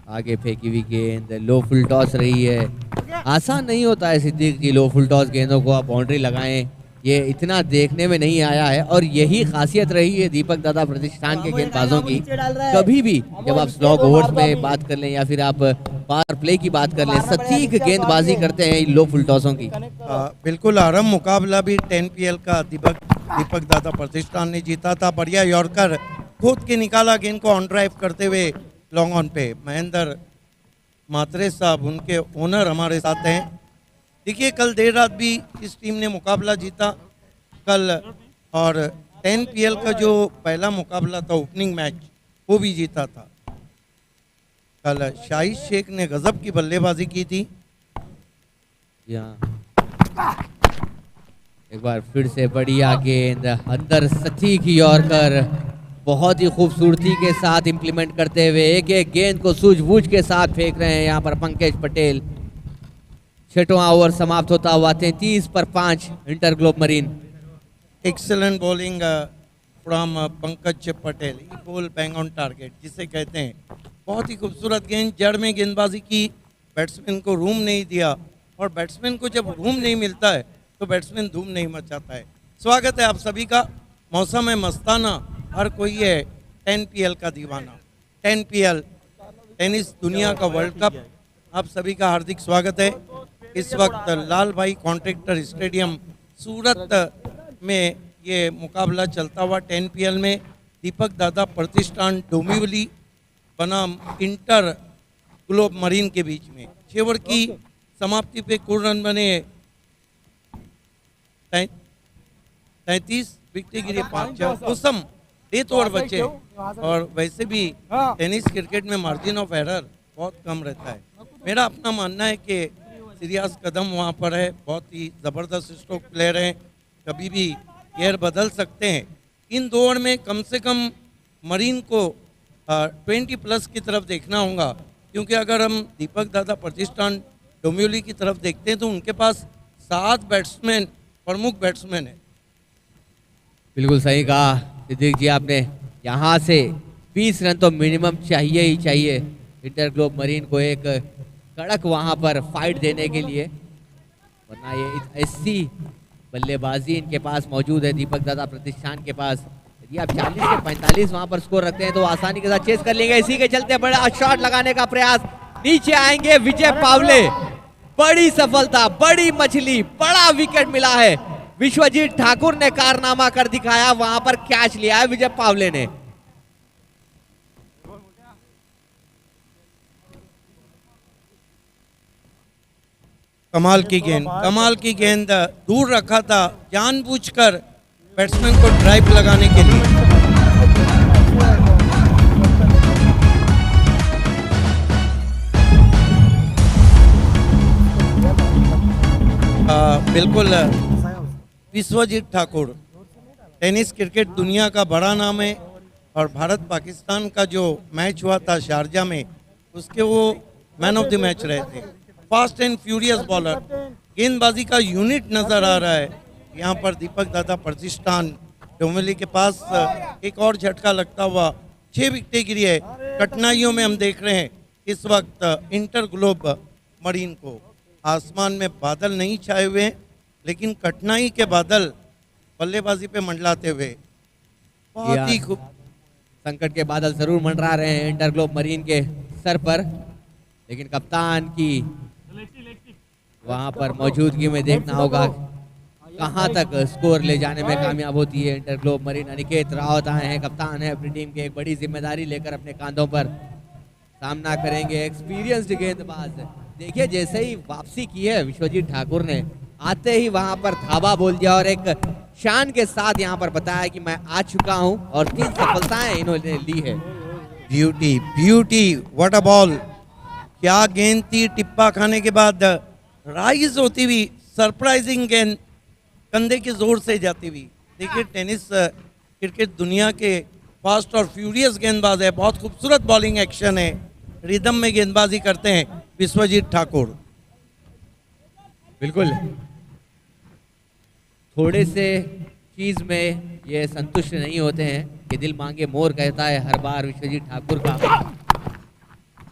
आगे फेंकी हुई गेंद लो फुल टॉस रही है। आसान नहीं होता है सिद्दीक जी लो फुल टॉस गेंदों को आप बाउंड्री लगाएं, ये इतना देखने में नहीं आया है और यही खासियत रही है दीपक दादा प्रतिष्ठान के गेंदबाजों की। कभी भी जब आप स्लॉग ओवर्स में बात कर लें या फिर आप पावर प्ले की बात कर लें, सटीक गेंदबाजी करते हैं लो फुल टॉसों की। बिल्कुल आरम मुकाबला भी 10PL का दीपक दादा प्रतिष्ठान ने जीता था। बढ़िया यॉर्कर खुद के निकाला गेंद को ऑन ड्राइव करते हुए लॉन्ग ऑन पे। महेंद्र मात्रे साहब उनके ओनर हमारे साथ हैं। देखिए कल देर रात भी इस टीम ने मुकाबला जीता कल, और 10PL का जो पहला मुकाबला था ओपनिंग मैच वो भी जीता था। कल शाहिद शेख ने गजब की बल्लेबाजी की थी। एक बार फिर से बढ़िया गेंद अंदर सटीक यॉर्कर, बहुत ही खूबसूरती के साथ इंप्लीमेंट करते हुए एक एक गेंद को सूझबूझ के साथ फेंक रहे हैं यहाँ पर पंकज पटेल। 6वां ओवर समाप्त होता हुआ 33 पर 5 InterGlobe marine. Excellent bowling from Pankaj Patel, ball bang on target जिसे कहते हैं। बहुत ही खूबसूरत गेंद, जड़ में गेंदबाजी की, बैट्समैन को रूम नहीं दिया, और बैट्समैन को जब रूम नहीं मिलता है तो बैट्समैन धूम नहीं मचाता है। स्वागत है आप सभी का। मौसम है मस्ताना, हर कोई है 10 PL का दीवाना। 10 PL टेनिस दुनिया का वर्ल्ड कप, आप सभी का हार्दिक स्वागत है। इस वक्त लाल भाई कॉन्ट्रैक्टर स्टेडियम सूरत में ये मुकाबला चलता हुआ 10 PL में दीपक दादा प्रतिष्ठान डोंबिवली बनाम इंटर ग्लोब मरीन के बीच में 6 ओवर की समाप्ति पे कुल रन बने 33, विकेट गिरे 5। मौसम 8 ओवर बचे, और वैसे भी टेनिस क्रिकेट में मार्जिन ऑफ एरर बहुत कम रहता है। मेरा अपना मानना है कि सिरियास कदम वहाँ पर है, बहुत ही ज़बरदस्त स्ट्रोक प्लेयर हैं, कभी भी गेयर बदल सकते हैं। इन 2 ओवर में कम से कम मरीन को 20+ की तरफ देखना होगा, क्योंकि अगर हम दीपक दादा प्रतिष्ठान डोंबिवली की तरफ देखते हैं तो उनके पास 7 बैट्समैन, प्रमुख बैट्समैन है। बिल्कुल सही कहा सिद्दीक जी आपने। यहाँ से 20 रन तो मिनिमम चाहिए ही चाहिए इंटर ग्लोब मरीन को एक कड़क वहाँ पर फाइट देने के लिए, वरना ये ऐसी बल्लेबाजी इनके पास मौजूद है दीपक दादा प्रतिष्ठान के पास। यदि आप 40 से 45 वहाँ पर स्कोर रखते हैं तो आसानी के साथ चेस कर लेंगे। इसी के चलते बड़ा शॉट लगाने का प्रयास, नीचे आएंगे विजय पावले। बड़ी सफलता, बड़ी मछली, बड़ा विकेट मिला है। विश्वजीत ठाकुर ने कारनामा कर दिखाया, वहां पर कैच लिया है विजय पावले ने। कमाल की गेंद, कमाल की गेंद, दूर रखा था जानबूझकर बैट्समैन को ड्राइव लगाने के लिए। बिल्कुल, विश्वजीत ठाकुर टेनिस क्रिकेट दुनिया का बड़ा नाम है, और भारत पाकिस्तान का जो मैच हुआ था शारजा में, उसके वो मैन ऑफ द मैच रहे थे। फास्ट एंड फ्यूरियस बॉलर, गेंदबाजी का यूनिट नजर आ रहा है यहाँ पर दीपक दादा प्रतिष्ठान डोंबिवली के पास। एक और झटका लगता हुआ 6 विकेटें गिरी है। कठिनाइयों में हम देख रहे हैं इस वक्त इंटर ग्लोब मरीन को। आसमान में बादल नहीं छाए हुए हैं, लेकिन कठिनाई के बादल बल्लेबाजी पे मंडलाते हुए बहुत ही खूब। संकट के बादल जरूर मंडरा रहे हैं इंटर ग्लोब मरीन के सर पर, लेकिन कप्तान की वहां पर मौजूदगी में देखना होगा कहां तक स्कोर ले जाने में कामयाब होती है inter globe marine. Aniket Rawat आए हैं, कप्तान है अपनी टीम के, एक बड़ी जिम्मेदारी लेकर अपने कांधों पर सामना करेंगे। एक्सपीरियंस्ड गेंदबाज, देखिए जैसे ही वापसी की है विश्वजीत ठाकुर ने, आते ही वहां पर धावा बोल दिया और एक शान के साथ यहाँ पर बताया कि मैं आ चुका हूँ, और 3 सफलताएं इन्होंने ली है। Beauty, beauty, what a ball! क्या गेंद थी, टिप्पा खाने के बाद राइज होती हुई सरप्राइजिंग गेंद, कंधे के जोर से जाती हुई। देखिए टेनिस क्रिकेट दुनिया के फास्ट और फ्यूरियस गेंदबाज है, बहुत खूबसूरत बॉलिंग एक्शन है, रिदम में गेंदबाजी करते हैं विश्वजीत ठाकुर। बिल्कुल, थोड़े से चीज में ये संतुष्ट नहीं होते हैं कि दिल मांगे मोर कहता है हर बार विश्वजीत ठाकुर का।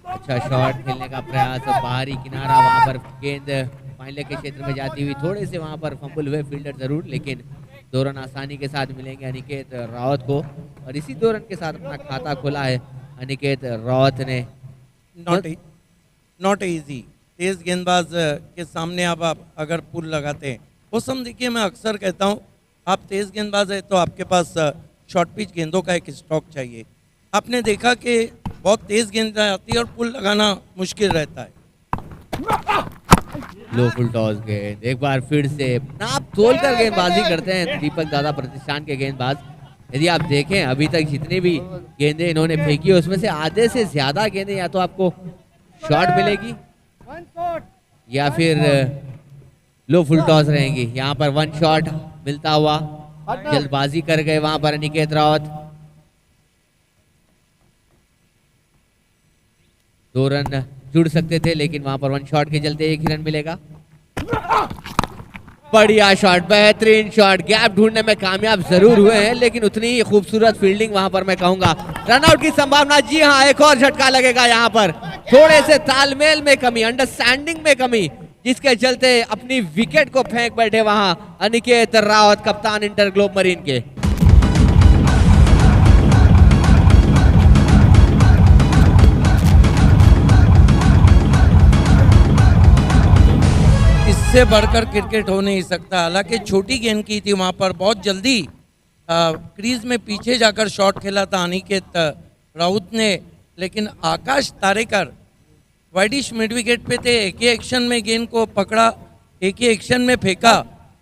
अच्छा शॉट खेलने का प्रयास, बाहरी किनारा, वहां पर गेंद फाइनल के क्षेत्र में जाती हुई, थोड़े से वहां पर फंबल हुए फील्डर जरूर, लेकिन 2 रन आसानी के साथ मिलेंगे अनिकेत रावत को, और इसी 2 रन के साथ अपना खाता खोला है अनिकेत रावत ने। नॉट इजी, तेज गेंदबाज के सामने आप अगर पुल लगाते हैं। मौसम देखिए, मैं अक्सर कहता हूँ आप तेज गेंदबाज है तो आपके पास शॉर्ट पिच गेंदों का एक स्टॉक चाहिए। आपने देखा कि बहुत तेज गेंद आती है और पुल लगाना मुश्किल रहता है। लो फुल टॉस गेंद, एक बार फिर से नाप तोल कर गेंदबाजी करते हैं दीपक दादा प्रतिष्ठान के गेंदबाज। यदि आप देखें अभी तक जितनी भी गेंदें इन्होंने फेंकी है उसमें से आधे से ज्यादा गेंदें या तो आपको शॉट मिलेगी या फिर लो फुल टॉस रहेंगी। यहाँ पर 1 शॉट मिलता हुआ, जल्दबाजी कर गए वहां पर अनिकेत रावत। 2 रन जुड़ सकते थे, लेकिन वहां पर 1 शॉट के चलते 1 ही रन मिलेगा। बढ़िया शॉट, बेहतरीन शॉट। गैप ढूंढने में कामयाब जरूर हुए हैं, लेकिन उतनी ही खूबसूरत फील्डिंग वहां पर मैं कहूंगा। रनआउट की संभावना, जी हाँ, एक और झटका लगेगा यहाँ पर। थोड़े से तालमेल में कमी, अंडरस्टैंडिंग में कमी, जिसके चलते अपनी विकेट को फेंक बैठे वहां अनिकेत रावत, कप्तान इंटर ग्लोब मरीन के। इससे बढ़कर क्रिकेट हो नहीं सकता। हालांकि छोटी गेंद की थी वहां पर, बहुत जल्दी क्रीज में पीछे जाकर शॉट खेला था अनिकेत राउत ने, लेकिन आकाश तारेकर वाइडिश मिड विकेट पे थे, एक ही एक्शन में गेंद को पकड़ा, एक ही एक्शन में फेंका।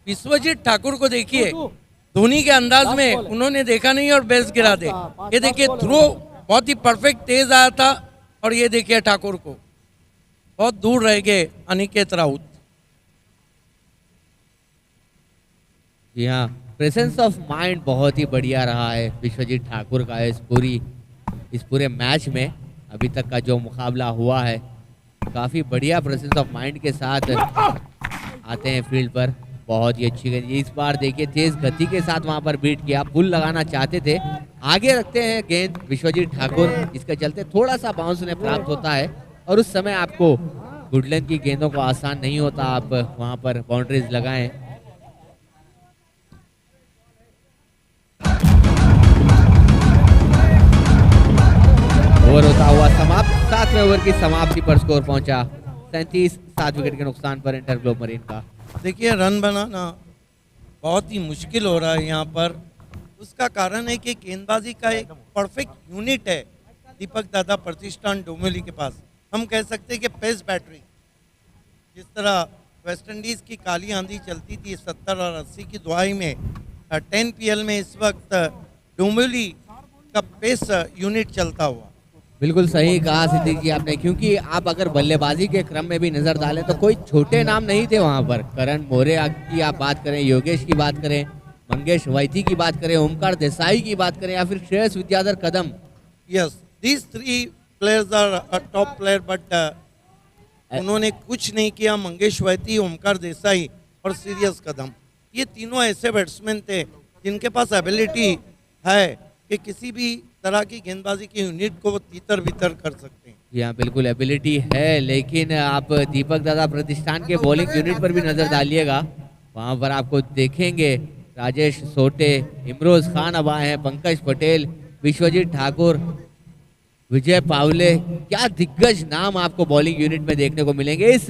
विश्वजीत ठाकुर को देखिए, धोनी के अंदाज में उन्होंने देखा नहीं और बेस गिरा दे। ये देखिए थ्रो बहुत ही परफेक्ट तेज आया था, और ये देखिए ठाकुर को बहुत दूर रह गए अनिकेत राउत। जी हाँ, प्रेजेंस ऑफ माइंड बहुत ही बढ़िया रहा है विश्वजीत ठाकुर का इस पूरे मैच में। अभी तक का जो मुकाबला हुआ है, काफ़ी बढ़िया प्रेजेंस ऑफ माइंड के साथ आते हैं फील्ड पर। बहुत ही अच्छी गेंद, इस बार देखिए तेज गति के साथ वहां पर बीट किया। पुल लगाना चाहते थे, आगे रखते हैं गेंद विश्वजीत ठाकुर, जिसके चलते थोड़ा सा बाउंस उन्हें प्राप्त होता है, और उस समय आपको गुडलैंड की गेंदों को आसान नहीं होता आप वहां पर बाउंड्रीज लगाएं। ओवर होता हुआ समाप्त, 7वें ओवर की समाप्ति पर स्कोर पहुंचा 37, 7 विकेट के नुकसान पर इंटर ग्लोब मरीन का। देखिए रन बनाना बहुत ही मुश्किल हो रहा है यहाँ पर। उसका कारण है कि गेंदबाजी का एक परफेक्ट यूनिट है दीपक दादा प्रतिष्ठान डोंबिवली के पास। हम कह सकते हैं कि पेस बैटरी, जिस तरह वेस्ट इंडीज़ की काली आंधी चलती थी 70 और 80 की दुहाई में, 10 PL में इस वक्त डोंबिवली का पेस यूनिट चलता हुआ। बिल्कुल सही कहा सिद्दीक जी आपने, क्योंकि आप अगर बल्लेबाजी के क्रम में भी नजर डालें तो कोई छोटे नाम नहीं थे वहां पर। करण मोरे की आप बात करें, योगेश की बात करें, मंगेश वैती की बात करें, ओमकार देसाई की बात करें, या फिर Shreyas Vidyadhar Kadam. Yes, these 3 players are top player, but उन्होंने कुछ नहीं किया। मंगेश वैती, ओमकार देसाई और श्रेयस कदम, ये तीनों ऐसे बैट्समैन थे जिनके पास एबिलिटी है कि किसी भी तरह की गेंदबाजी की यूनिट को वो तीतर बितर कर सकते हैं। जी हाँ, बिल्कुल एबिलिटी है, लेकिन आप दीपक दादा प्रतिष्ठान के बॉलिंग यूनिट पर भी नजर डालिएगा, वहां पर आपको देखेंगे राजेश सोटे, इमरोज खान अब आए हैं, पंकज पटेल, विश्वजीत ठाकुर, विजय पावले। क्या दिग्गज नाम आपको बॉलिंग यूनिट में देखने को मिलेंगे। इस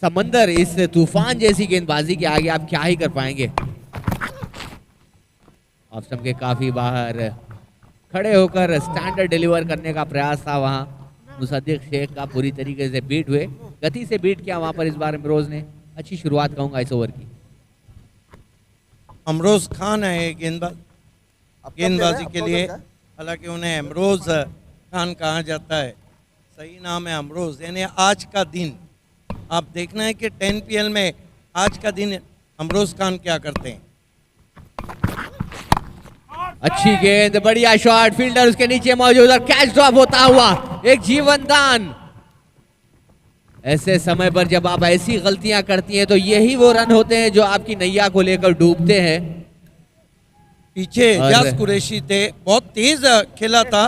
समंदर, इस तूफान जैसी गेंदबाजी के आगे आप क्या ही कर पाएंगे। ऑफ स्टंप के काफी बाहर खड़े होकर स्टैंडर्ड डिलीवर करने का प्रयास था वहां मुसद्दिक शेख का, पूरी तरीके से बीट हुए, गति से बीट किया वहां पर इस बार इमरोज ने। अच्छी शुरुआत कहूंगा इस ओवर की। अमरोज खान है गेंदबाजी के लिए, हालांकि उन्हें अमरोज खान कहा जाता है, सही नाम है अमरोज। यानी आज का दिन आप देखना है कि 10 PL में आज का दिन अमरोज खान क्या करते हैं। अच्छी गेंद, बढ़िया शॉट, फील्डर उसके नीचे मौजूद और कैच ड्रॉप होता हुआ एक जीवन दान। ऐसे समय पर जब आप ऐसी गलतियां करती हैं तो यही वो रन होते हैं जो आपकी नैया को लेकर डूबते हैं। पीछे एजाज कुरैशी थे, बहुत तेज खेला था,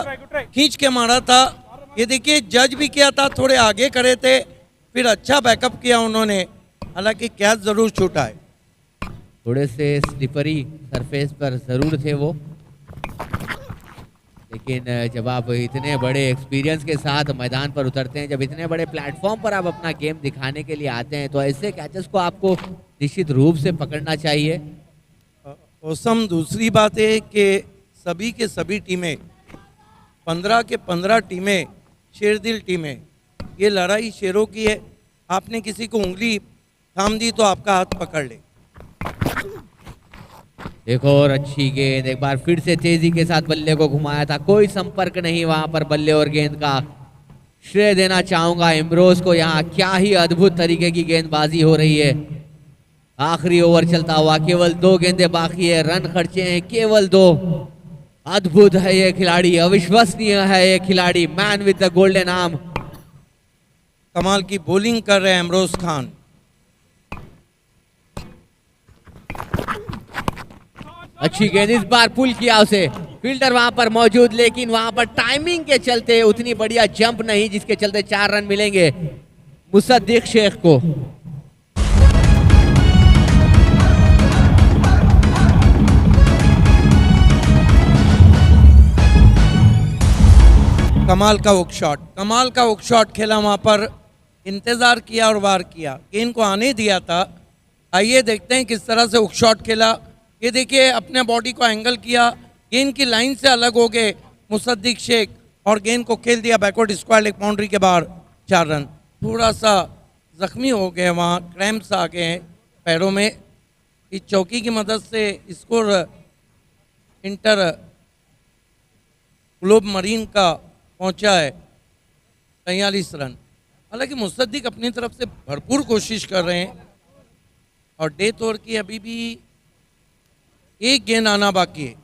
खींच के मारा था। ये देखिए जज भी किया था, थोड़े आगे करे थे, फिर अच्छा बैकअप किया उन्होंने, हालांकि कैच जरूर छूटा है। थोड़े से स्लिपरी सरफेस पर जरूर थे वो, लेकिन जब आप इतने बड़े एक्सपीरियंस के साथ मैदान पर उतरते हैं, जब इतने बड़े प्लेटफॉर्म पर आप अपना गेम दिखाने के लिए आते हैं, तो ऐसे कैचेस को आपको निश्चित रूप से पकड़ना चाहिए। औसम दूसरी बात है कि सभी के सभी टीमें 15 के 15 टीमें शेरदिल टीमें, ये लड़ाई शेरों की है। आपने किसी को उंगली थाम दी तो आपका हाथ पकड़ ले। एक और अच्छी गेंद, एक बार फिर से तेजी के साथ बल्ले को घुमाया था, कोई संपर्क नहीं वहां पर बल्ले और गेंद का। श्रेय देना चाहूंगा इमरोज को, यहाँ क्या ही अद्भुत तरीके की गेंदबाजी हो रही है। आखिरी ओवर चलता हुआ, केवल 2 गेंदें बाकी है, रन खर्चे हैं केवल 2। अद्भुत है ये खिलाड़ी, अविश्वसनीय है ये खिलाड़ी, man with the golden arm. कमाल की बॉलिंग कर रहे हैं इमरोज खान। अच्छी गेंद, इस बार पुल किया उसे, फील्डर वहां पर मौजूद, लेकिन वहां पर टाइमिंग के चलते उतनी बढ़िया जंप नहीं, जिसके चलते 4 रन मिलेंगे मुसद्दिक शेख को। कमाल का हुक शॉट, कमाल का हुक शॉट खेला वहाँ पर, इंतज़ार किया और वार किया, गेंद को आने दिया था। आइए देखते हैं किस तरह से हुक शॉट खेला। ये देखिए अपने बॉडी को एंगल किया, गेंद की लाइन से अलग हो गए मुसद्दिक शेख और गेंद को खेल दिया बैकवर्ड स्क्वायर लेग बाउंड्री के बाहर, 4 रन। थोड़ा सा जख्मी हो गए, वहाँ क्रैम्प्स आ गए हैं पैरों में। इस चौकी की मदद से स्कोर इंटर ग्लोब मरीन का पहुंचा है 43 रन। हालांकि मुसद्दिक अपनी तरफ से भरपूर कोशिश कर रहे हैं और डेथ ओवर की अभी भी एक गेंद आना बाकी है।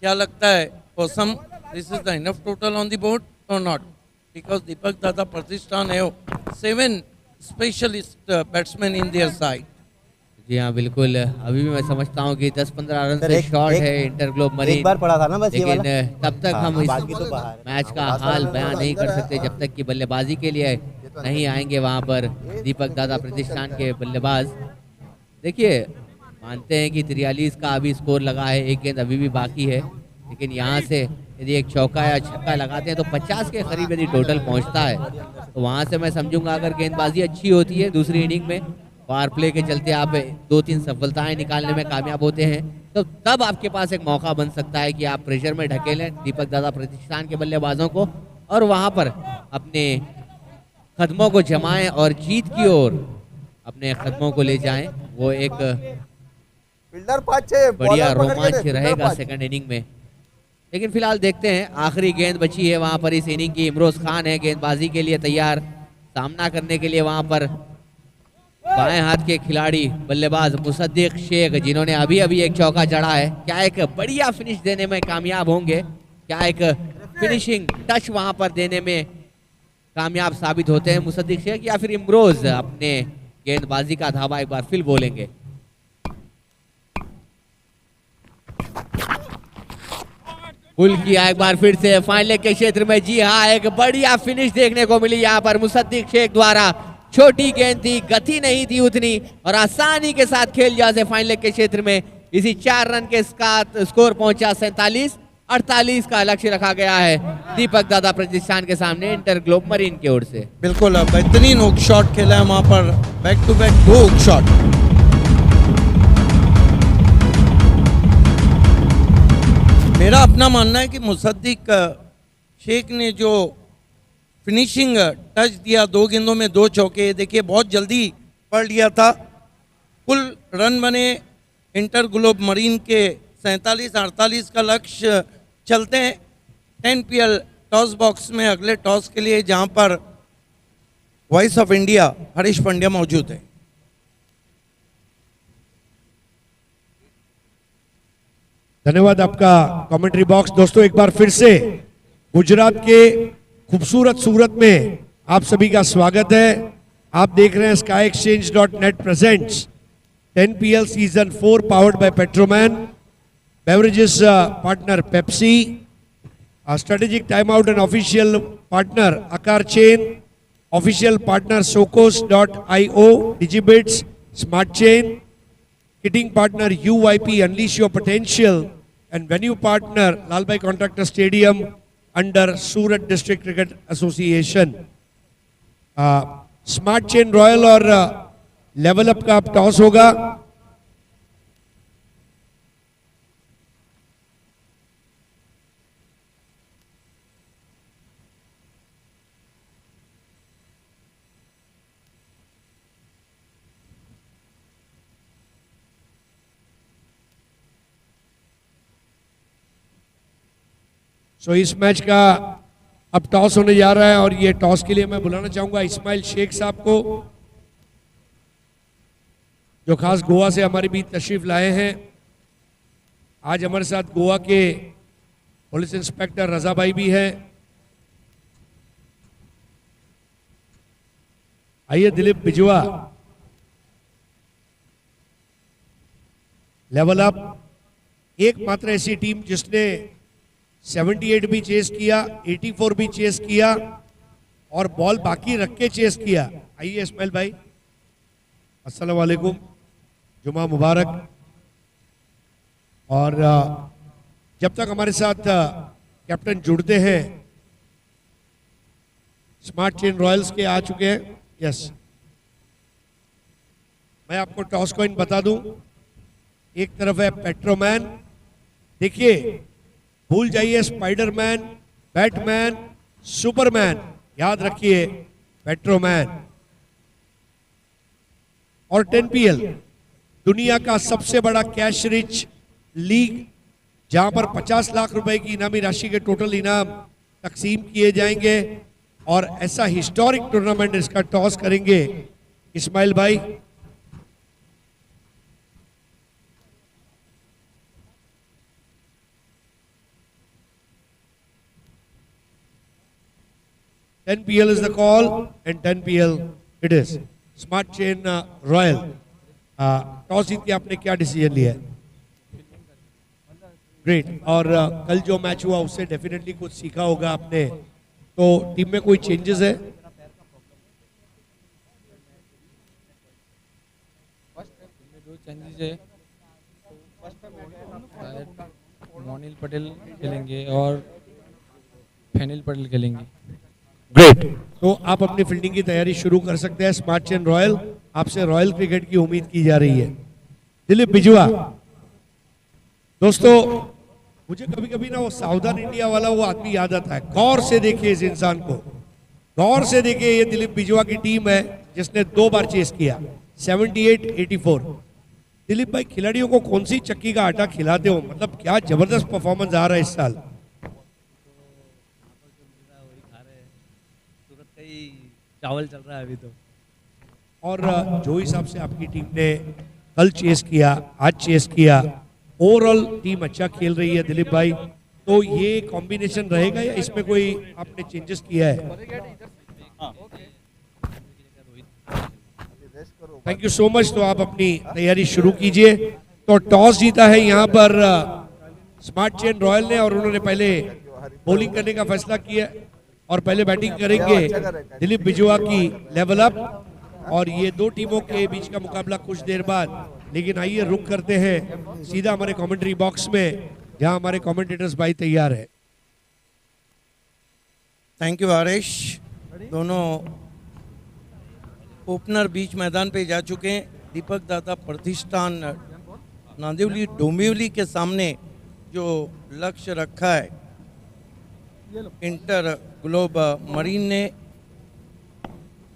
क्या लगता है मौसम, this is the enough total on the board और नॉट? बिकॉज दीपक दादा प्रतिष्ठान है 7 specialist batsman in their side. जी हाँ बिल्कुल, अभी भी मैं समझता हूँ कि 10-15 रन से शॉर्ट है इंटर ग्लोब मरीन। एक बार पड़ा था ना बस ये लेकिन वाला। तब तक हम इस बाकी तो बाहर है। मैच का हाल बयां नहीं कर सकते जब तक कि बल्लेबाजी के लिए नहीं आएंगे वहां पर दीपक दादा प्रतिष्ठान के बल्लेबाज। देखिए मानते हैं कि 43 का अभी स्कोर लगा है, एक गेंद अभी भी बाकी है, लेकिन यहाँ से यदि एक चौका या छक्का लगाते हैं तो 50 के करीब यदि टोटल पहुँचता है तो वहाँ से मैं समझूंगा अगर गेंदबाजी अच्छी होती है दूसरी इनिंग में, पावर प्ले के चलते आप 2-3 सफलताएं निकालने में कामयाब होते हैं, तो तब आपके पास एक मौका बन सकता है कि आप प्रेशर में ढकेलें दीपक दादा प्रतिष्ठान के बल्लेबाजों को और वहां पर अपने कदमों को जमाएं और जीत की ओर अपने कदमों को ले जाएं। वो एक फील्डर 5-6 बढ़िया रोमांच रहेगा सेकंड इनिंग में। लेकिन फिलहाल देखते हैं, आखिरी गेंद बची है वहां पर इस इनिंग की। इमरोज खान है गेंदबाजी के लिए तैयार, सामना करने के लिए वहां पर बाएं हाथ के खिलाड़ी बल्लेबाज मुसद्दिक शेख, जिन्होंने अभी अभी एक चौका जड़ा है। क्या एक बढ़िया फिनिश देने में कामयाब होंगे? क्या एक फिनिशिंग टच वहां पर देने में कामयाब साबित होते हैं मुसद्दिक शेख, या फिर इमरोज अपने गेंदबाजी का धावा एक बार फिर बोलेंगे? पुल किया एक बार फिर से फाइनल लेग के क्षेत्र में। जी हाँ, एक बढ़िया फिनिश देखने को मिली यहाँ पर मुसद्दिक शेख द्वारा। छोटी गेंद थी, गति नहीं थी उतनी, और आसानी के साथ खेल जा से फाइनल लेग के क्षेत्र में इसी 4 रन के साथ स्कोर पहुंचा 47-48 का लक्ष्य रखा गया है दीपक दादा प्रतिष्ठान के सामने इंटर ग्लोब मरीन की ओर से। बिल्कुल बेहतरीन हुक शॉट खेला है वहां पर, back to back 2 hook shot. मेरा अपना मानना है कि मुसद्दिक शेख ने जो फिनिशिंग टच दिया, 2 गेंदों में 2 चौके, देखिए बहुत जल्दी पढ़ लिया था। कुल रन बने इंटर ग्लोब मरीन के 47-48 का लक्ष्य चलते हैं 10 PL टॉस बॉक्स में अगले टॉस के लिए, जहां पर voice of India Harish Pandya मौजूद है। धन्यवाद आपका कमेंट्री बॉक्स। दोस्तों एक बार फिर से गुजरात के खूबसूरत सूरत में आप सभी का स्वागत है। आप देख रहे हैं skyexchange.net presents 10 PL season 4 powered by Petroman, beverages partner Pepsi, strategic time out and official partner Aakar chain, official partner socos.io, Digibits, smart chain, kitting partner UYP Unleash Your Potential, and venue partner Lalbhai Contractor Stadium under Surat District Cricket Association। Smart chain royal और level up का अब toss होगा। सो इस match का अब toss होने जा रहा है और ये टॉस के लिए मैं बुलाना चाहूंगा इस्माइल शेख साहब को, जो खास गोवा से हमारे बीच तशरीफ लाए हैं। आज हमारे साथ गोवा के पुलिस इंस्पेक्टर रजा भाई भी हैं। आइए दिलीप बिजवा, लेवल अप एकमात्र ऐसी टीम जिसने 78 भी चेस किया, 84 भी चेस किया और बॉल बाकी रख के चेस किया। आइए इस्माइल भाई, अस्सलाम वालेकुम, जुमा मुबारक। और जब तक हमारे साथ कैप्टन जुड़ते हैं, स्मार्ट चेन रॉयल्स के आ चुके हैं। यस, मैं आपको टॉस कॉइन बता दूं। एक तरफ है पेट्रोमैन, देखिए भूल जाइए स्पाइडरमैन, बैटमैन, सुपरमैन, याद रखिए पेट्रोमैन। और 10PL दुनिया का सबसे बड़ा कैश रिच लीग, जहां पर 50 लाख रुपए की इनामी राशि के टोटल इनाम तकसीम किए जाएंगे और ऐसा हिस्टोरिक टूर्नामेंट इसका टॉस करेंगे इस्माइल भाई। $10PL is the call and 10PL it is. Smart Chain Royal, toss जीत के आपने क्या डिसीजन लिया है? ग्रेट। और कल जो मैच हुआ उससे डेफिनेटली कुछ सीखा होगा आपने, तो टीम में कोई चेंजेस है? दो चेंजेस है, मोनिल पटेल खेलेंगे और फैनिल पटेल खेलेंगे। ग्रेट, तो आप अपनी फील्डिंग की तैयारी शुरू कर सकते हैं। स्मार्ट चेन रॉयल, आपसे रॉयल क्रिकेट की उम्मीद की जा रही है। दिलीप बिजुआ, दोस्तों मुझे कभी कभी ना वो सावधान इंडिया वाला वो आदमी याद आता है। गौर से देखिए इस इंसान को, गौर से देखिए। ये दिलीप बिजुआ की टीम है जिसने 2 बार चेस किया, 78-84। दिलीप भाई, खिलाड़ियों को कौन सी चक्की का आटा खिलाते हो? मतलब क्या जबरदस्त परफॉर्मेंस आ रहा है इस साल। चावल चल रहा है अभी तो। और जो हिसाब से आपकी टीम ने कल चेस किया, आज चेस किया, ओवरऑल टीम अच्छा खेल रही है दिलीप भाई, तो ये कॉम्बिनेशन रहेगा या इसमें कोई आपने चेंजेस किया है? Thank you so much. तो आप अपनी तैयारी शुरू कीजिए। तो टॉस जीता है यहाँ पर स्मार्ट चेन रॉयल ने और उन्होंने पहले बॉलिंग करने का फैसला किया और पहले बैटिंग करेंगे दिलीप बिजुआ की लेवल अप। और ये दो टीमों के बीच का मुकाबला कुछ देर बाद, लेकिन आइए रुक करते हैं सीधा हमारे कमेंट्री बॉक्स में, जहां हमारे कमेंटेटर्स भाई तैयार है। Thank you Aresh. दोनों ओपनर बीच मैदान पे जा चुके हैं। दीपक दादा प्रतिष्ठान नांदिवली डोंबिवली के सामने जो लक्ष्य रखा है इंटर ग्लोब मरीन ने,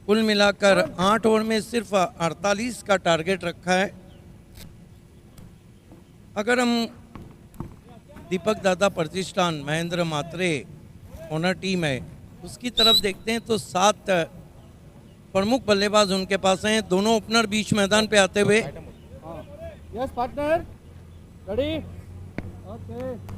कुल मिलाकर 8 ओवर में सिर्फ 48 का टारगेट रखा है। अगर हम दीपक दादा प्रतिष्ठान महेंद्र मात्रे ओनर टीम है उसकी तरफ देखते हैं तो 7 प्रमुख बल्लेबाज उनके पास हैं। दोनों ओपनर बीच मैदान पे आते हुए yes partner ready okay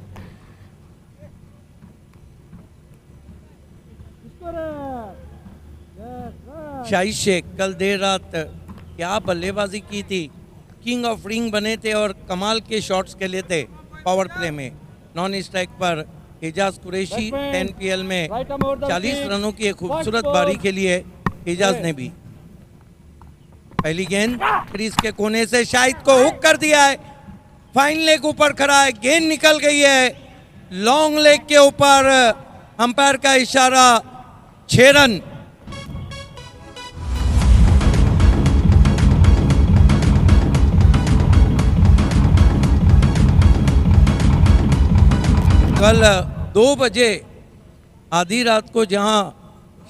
Shahid Sheikh कल देर रात क्या बल्लेबाजी की थी, किंग ऑफ रिंग बने थे और कमाल के शॉट्स खेले थे पावर प्ले में। नॉन स्ट्राइक पर एजाज कुरैशी 10PL में 40 रनों की एक खूबसूरत बारी खेली है एजाज ने भी। पहली गेंद क्रीज के कोने से शाहिद को हुक कर दिया है, फाइन लेग ऊपर खड़ा है, गेंद निकल गई है लॉन्ग लेग के ऊपर। अंपायर का इशारा, 6 रन। कल 2 बजे आधी रात को जहां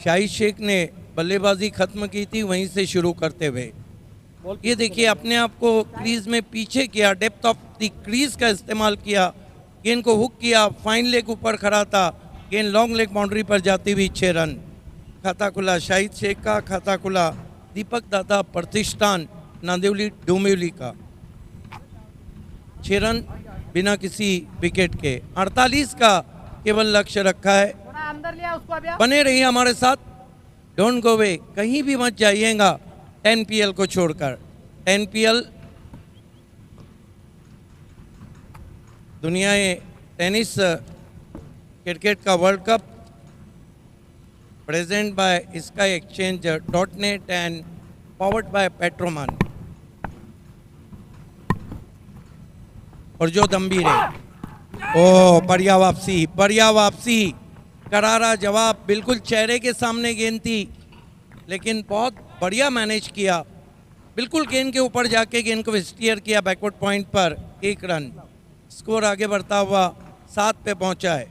शाहिद शेख ने बल्लेबाजी खत्म की थी वहीं से शुरू करते हुए ये देखिए अपने आप को क्रीज में पीछे किया, डेप्थ ऑफ द क्रीज का इस्तेमाल किया, गेंद को हुक किया, फाइन लेग ऊपर खड़ा था, गेंद लॉन्ग लेग बाउंड्री पर जाती हुई 6 रन। खाता खुला शाहिद शेख का, खाता खुला दीपक दादा प्रतिष्ठान नांदिवली डोंबिवली का। 6 रन बिना किसी विकेट के, 48 का केवल लक्ष्य रखा है। बने रहिए हमारे साथ, डोंट गो अवे, कहीं भी मत जाइएगा 10PL को छोड़कर। 10PL दुनिया टेनिस क्रिकेट का world cup present by sky exchange .net and powered by Petroman. और जो दम्बीर है, ओ बढ़िया वापसी, करारा जवाब, बिल्कुल चेहरे के सामने गेंद थी, लेकिन बहुत बढ़िया मैनेज किया, बिल्कुल गेंद के ऊपर जाके गेंद को स्टीयर किया बैकवर्ड पॉइंट पर। 1 रन, स्कोर आगे बढ़ता हुआ 7 पे पहुंचा है।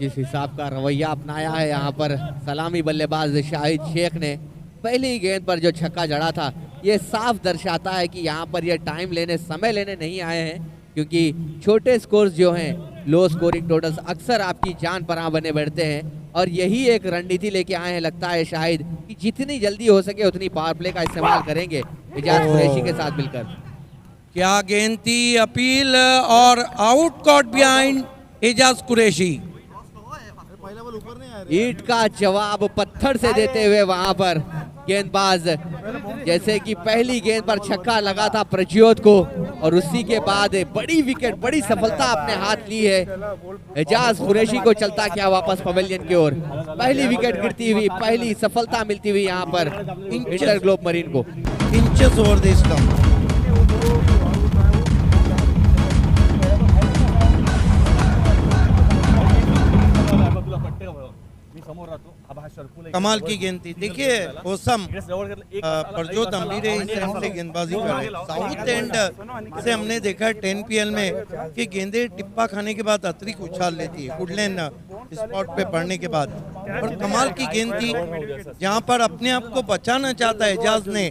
जिस हिसाब का रवैया अपनाया है यहाँ पर सलामी बल्लेबाज शाहिद शेख ने पहली गेंद पर जो छक्का जड़ा था, ये साफ दर्शाता है कि यहाँ पर ये समय लेने नहीं आए हैं, क्योंकि छोटे स्कोर्स जो हैं, लो स्कोरिंग टोटल्स अक्सर आपकी जान पनाह बने बैठते हैं, और यही एक रणनीति लेके आए हैं लगता है शाहिद कि जितनी जल्दी हो सके उतनी पावर प्ले का इस्तेमाल करेंगे इजाज कुरैशी के साथ मिलकर। क्या गेंद थी, अपील और out caught behind Ejaz Qureshi. ईंट का जवाब पत्थर से देते हुए वहां पर गेंदबाज, जैसे कि पहली गेंद पर छक्का लगा था प्रज्योत को, और उसी के बाद बड़ी विकेट, बड़ी सफलता अपने हाथ ली है एजाज कुरैशी को। चलता क्या वापस पवेलियन की ओर, पहली विकेट गिरती हुई, पहली सफलता मिलती हुई यहाँ पर इंटर ग्लोब मरीन को। Inches over the stump. कमाल की गेंद थी। देखिए ओसम प्रज्योत अम्बीरे इस तरह से गेंदबाजी कर रहे हैं। साउथ एंड से हमने देखा 10 PL में कि गेंदें टिप्पा खाने के बाद अतिरिक्त उछाल लेती है वुडलैंड स्पॉट पे पड़ने के बाद, और कमाल की गेंद थी जहां पर अपने आप को बचाना चाहता है एजाज ने।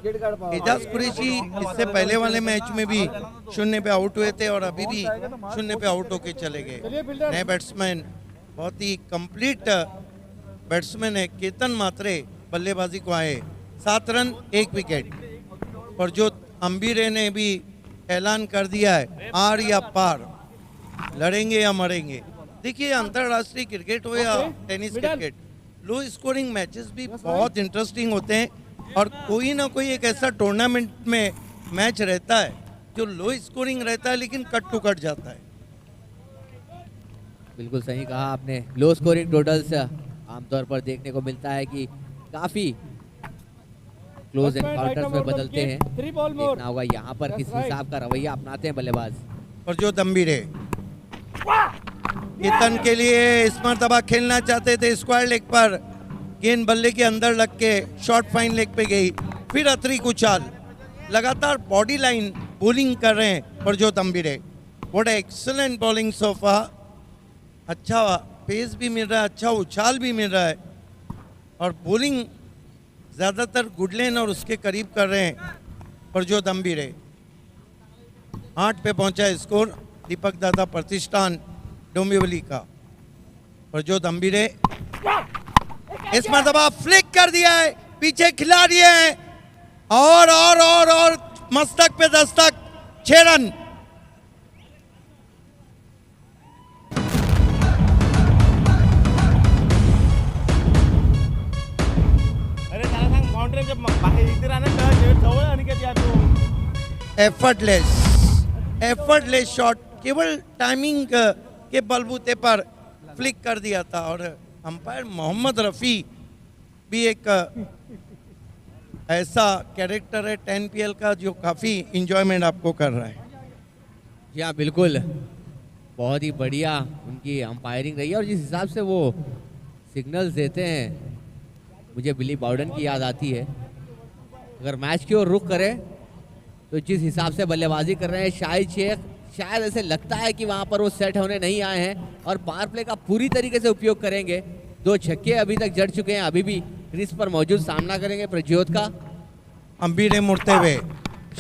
एजाज कुरैशी इससे पहले वाले मैच में भी 0 पे आउट हुए थे और अभी भी 0 पे आउट होके चले गए। नए बैट्समैन, बहुत ही कंप्लीट बैट्समैन है केतन मात्रे, बल्लेबाजी को आए। 7 रन 1 विकेट। और जो अम्बीरे ने भी ऐलान कर दिया है, आर या पार, लड़ेंगे या मरेंगे। देखिए अंतरराष्ट्रीय क्रिकेट हो या tennis cricket, low scoring matches भी बहुत इंटरेस्टिंग होते हैं, और कोई ना कोई एक ऐसा टूर्नामेंट में मैच रहता है जो लो स्कोरिंग रहता है लेकिन कट टू कट जाता है। बिल्कुल सही कहा आपने, लो स्कोरिंग टोटल्स आमतौर पर देखने को मिलता है कि काफी क्लोज एनकाउंटर्स में बदलते हैं। देखना होगा यहाँ पर किस हिसाब का रवैया अपनाते हैं बल्लेबाज। और जो दम्बीरे केतन के लिए इस मरतबा खेलना चाहते थे स्क्वायर लेग पर, गेंद बल्ले के अंदर लग के शॉर्ट फाइन लेग पे गई, फिर अतिरिक्त उछाल, लगातार बॉडी लाइन बॉलिंग कर रहे हैं और जो दम्बीरे। व्हाट एक्सीलेंट बॉलिंग सोफा, अच्छा पेस भी मिल रहा है, अच्छा उछाल भी मिल रहा है, और बॉलिंग ज़्यादातर गुडलैंड और उसके करीब कर रहे हैं। और जो दम्बीरे 8 पे पहुंचा है स्कोर दीपक दादा प्रतिष्ठान डोंबिवली का। और जो दम्बीरे इस मरतबा फ्लिक कर दिया है, पीछे खिला दिए हैं, और मस्तक पे दस्तक, 6 रन। एफर्टलेस शॉट, केवल टाइमिंग के बलबूते पर फ्लिक कर दिया था। और अंपायर मोहम्मद रफ़ी भी एक ऐसा कैरेक्टर है 10 PL का जो काफ़ी इंजॉयमेंट आपको कर रहा है। जी हाँ बिल्कुल, बहुत ही बढ़िया उनकी अंपायरिंग रही है, और जिस हिसाब से वो सिग्नल्स देते हैं मुझे बिली बाउडन की याद आती है। अगर मैच की ओर रुख करें तो जिस हिसाब से बल्लेबाजी कर रहे हैं शाहिद शेख, शायद ऐसे लगता है कि वहां पर वो सेट होने नहीं आए हैं और पावर प्ले का पूरी तरीके से उपयोग करेंगे। 2 छक्के अभी तक जड़ चुके हैं, अभी भी क्रीज पर मौजूद, सामना करेंगे प्रज्योत का। अम्बीरे मुड़ते हुए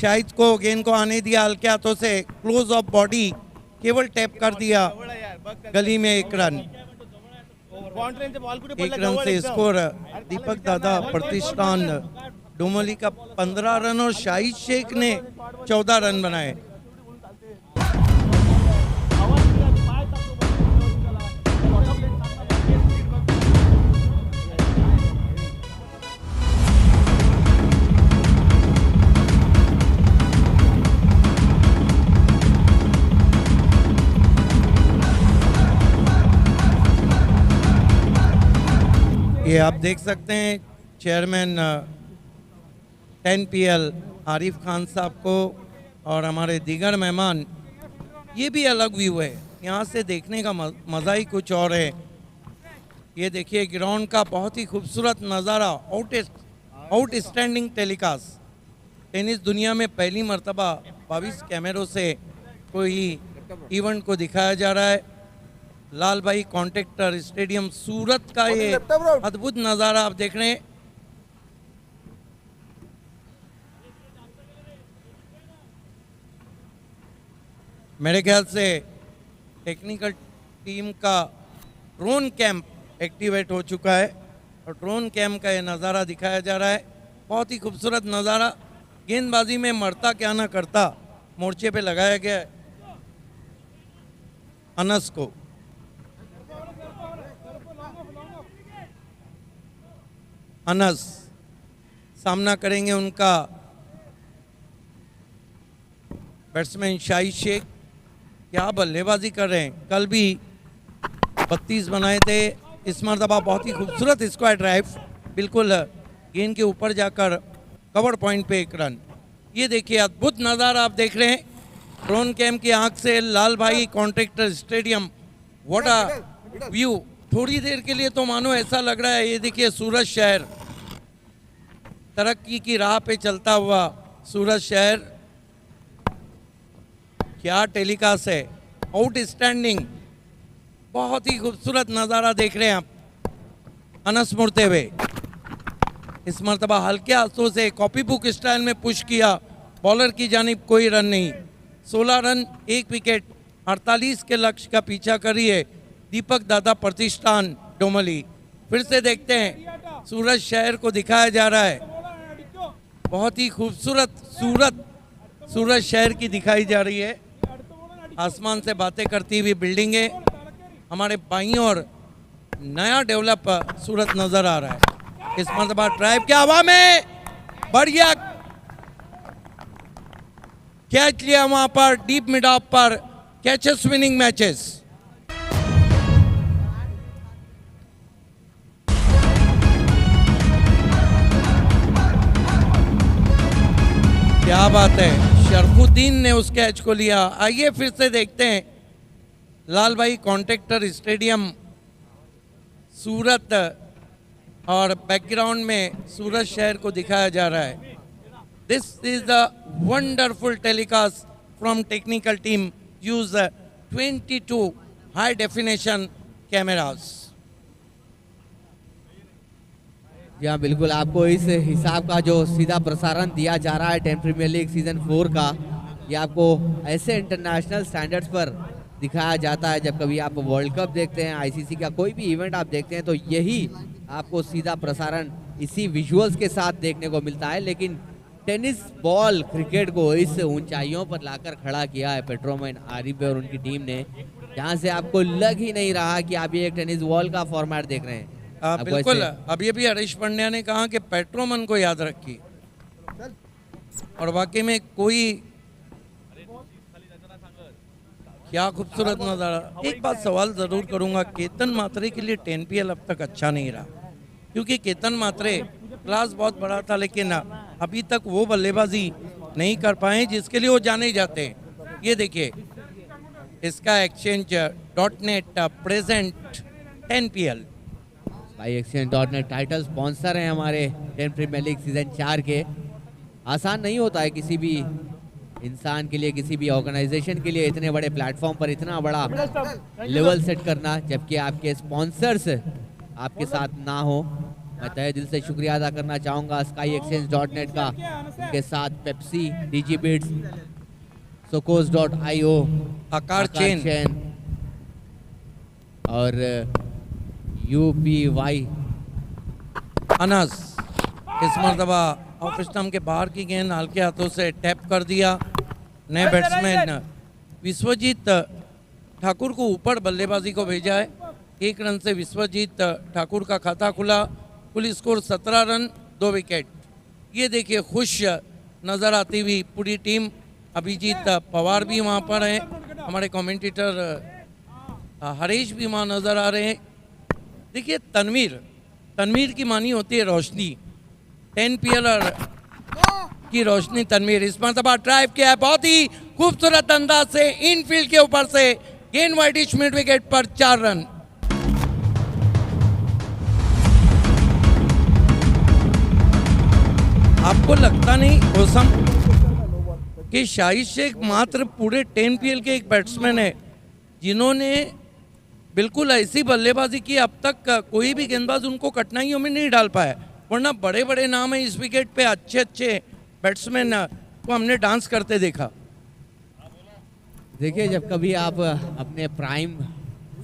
शाहिद को गेंद को आने दिया, हल्के हाथों से क्लोज ऑफ बॉडी केवल टैप कर दिया गली में। 1 रन, 1 रन से स्कोर दीपक दादा प्रतिष्ठान डोंबिवली का 15 रन और शाहिद शेख ने 14 रन बनाए। ये आप देख सकते हैं चेयरमैन 10PL आरिफ खान साहब को और हमारे दीगर मेहमान। ये भी अलग व्यू है, यहाँ से देखने का मज़ा ही कुछ और है। ये देखिए ग्राउंड का बहुत ही खूबसूरत नज़ारा, आउटस्टैंडिंग टेलीकास्ट। टेनिस दुनिया में पहली मर्तबा 22 कैमरों से कोई इवेंट को दिखाया जा रहा है। लाल भाई कॉन्ट्रैक्टर स्टेडियम सूरत का ये अद्भुत नज़ारा आप देख रहे हैं। मेरे ख्याल से टेक्निकल टीम का ड्रोन कैंप एक्टिवेट हो चुका है और ड्रोन कैंप का ये नज़ारा दिखाया जा रहा है। बहुत ही खूबसूरत नज़ारा। गेंदबाजी में मरता क्या ना करता मोर्चे पे लगाया गया है अनस को। अनस सामना करेंगे उनका बैट्समैन शाही शेख। क्या बल्लेबाजी कर रहे हैं, कल भी 32 बनाए थे, इस मरतबा बहुत ही खूबसूरत स्क्वायर ड्राइव, बिल्कुल गेंद के ऊपर जाकर कवर पॉइंट पे 1 रन। ये देखिए अद्भुत नज़ारा आप देख रहे हैं ड्रोन कैम की आंख से लाल भाई contractor stadium. What a view. थोड़ी देर के लिए तो मानो ऐसा लग रहा है, ये देखिए सूरत शहर, तरक्की की राह पे चलता हुआ सूरत शहर। क्या टेलीकास्ट है, आउटस्टैंडिंग, बहुत ही खूबसूरत नज़ारा देख रहे हैं आप। अनस मुड़ते हुए इस मरतबा हल्के हाथों से कॉपी बुक स्टाइल में पुश किया, बॉलर की जानिब कोई रन नहीं। 16 रन 1 विकेट, 48 के लक्ष्य का पीछा करी है दीपक दादा प्रतिष्ठान डोमली। फिर से देखते हैं सूरत शहर को दिखाया जा रहा है, बहुत ही खूबसूरत सूरत शहर की दिखाई जा रही है। आसमान से बातें करती हुई बिल्डिंगें, हमारे बाईं ओर नया डेवलप सूरत नजर आ रहा है। इस मरतबा ड्राइव के हवा में बढ़िया कैच लिया वहां पर, डीप मिड ऑफ पर कैचेस विनिंग मैचेस। क्या बात है, शरफुद्दीन ने उस कैच को लिया। आइए फिर से देखते हैं लाल भाई कॉन्ट्रैक्टर स्टेडियम सूरत और बैकग्राउंड में सूरत शहर को दिखाया जा रहा है। This is the wonderful telecast from technical team, use 22 high definition cameras. जी हाँ, बिल्कुल आपको इस हिसाब का जो सीधा प्रसारण दिया जा रहा है 10 प्रीमियर लीग सीजन 4 का, ये आपको ऐसे इंटरनेशनल स्टैंडर्ड्स पर दिखाया जाता है। जब कभी आप वर्ल्ड कप देखते हैं, आईसीसी का कोई भी इवेंट आप देखते हैं, तो यही आपको सीधा प्रसारण इसी विजुअल्स के साथ देखने को मिलता है। लेकिन टेनिस बॉल क्रिकेट को इस ऊंचाइयों पर लाकर खड़ा किया है पेट्रोमैन आरिफ और उनकी टीम ने, जहां से आपको लग ही नहीं रहा कि आप ये एक टेनिस बॉल का फॉर्मेट देख रहे हैं। बिल्कुल, अभी अभी हरीश पांड्या ने कहा कि पेट्रोमन को याद रखिए, और वाकई में कोई क्या खूबसूरत नज़ारा। एक बात सवाल ज़रूर करूंगा, केतन मात्रे के लिए 10PL अब तक अच्छा नहीं रहा, क्योंकि केतन मात्रे क्लास बहुत बड़ा था, लेकिन अभी तक वो बल्लेबाजी नहीं कर पाए जिसके लिए वो जाने जाते हैं। ये देखिए इसका exchange.net प्रेजेंट 10PL। भाई exchange.net टाइटल स्पॉन्सर हैं हमारे 10 प्रीमियर लीग सीजन 4 के। आसान नहीं होता है किसी भी इंसान के लिए, किसी भी ऑर्गेनाइजेशन के लिए इतने बड़े प्लेटफॉर्म पर इतना बड़ा लेवल सेट करना, जबकि आपके स्पॉन्सर्स आपके साथ ना हो। मैं तहे दिल से शुक्रिया अदा करना चाहूँगा SkyExchange.net का, उनके साथ पेप्सी, DG Bits, Socos.io, आकार चेन और UPY। अनस इस मरतबा ऑफ स्टंप के बाहर की गेंद हल्के हाथों से टैप कर दिया। नए बैट्समैन विश्वजीत ठाकुर को ऊपर बल्लेबाजी को भेजा है। 1 रन से विश्वजीत ठाकुर का खाता खुला। कुल स्कोर 17 रन 2 विकेट। ये देखिए खुश नज़र आती हुई पूरी टीम। अभिजीत पवार भी वहाँ पर हैं, हमारे कमेंटेटर हरीश भी वहाँ नज़र आ रहे हैं। देखिए तनवीर तनवीर की मानी होती है रोशनी, 10 PL और की रोशनी तनवीर। इस मरतबा ड्राइव किया है बहुत ही खूबसूरत अंदाज से इनफील्ड के ऊपर से, गेंद वाइडिश मिड विकेट पर 4 रन। आपको लगता नहीं मौसम कि शाहिद शेख मात्र पूरे 10 PL के एक बैट्समैन है जिन्होंने बिल्कुल ऐसी बल्लेबाजी की अब तक कोई भी गेंदबाज उनको कठिनाइयों में नहीं डाल पाया, वरना बड़े बड़े नाम है इस विकेट पे, अच्छे अच्छे बैट्समैन को हमने डांस करते देखा। देखिए, जब कभी आप अपने प्राइम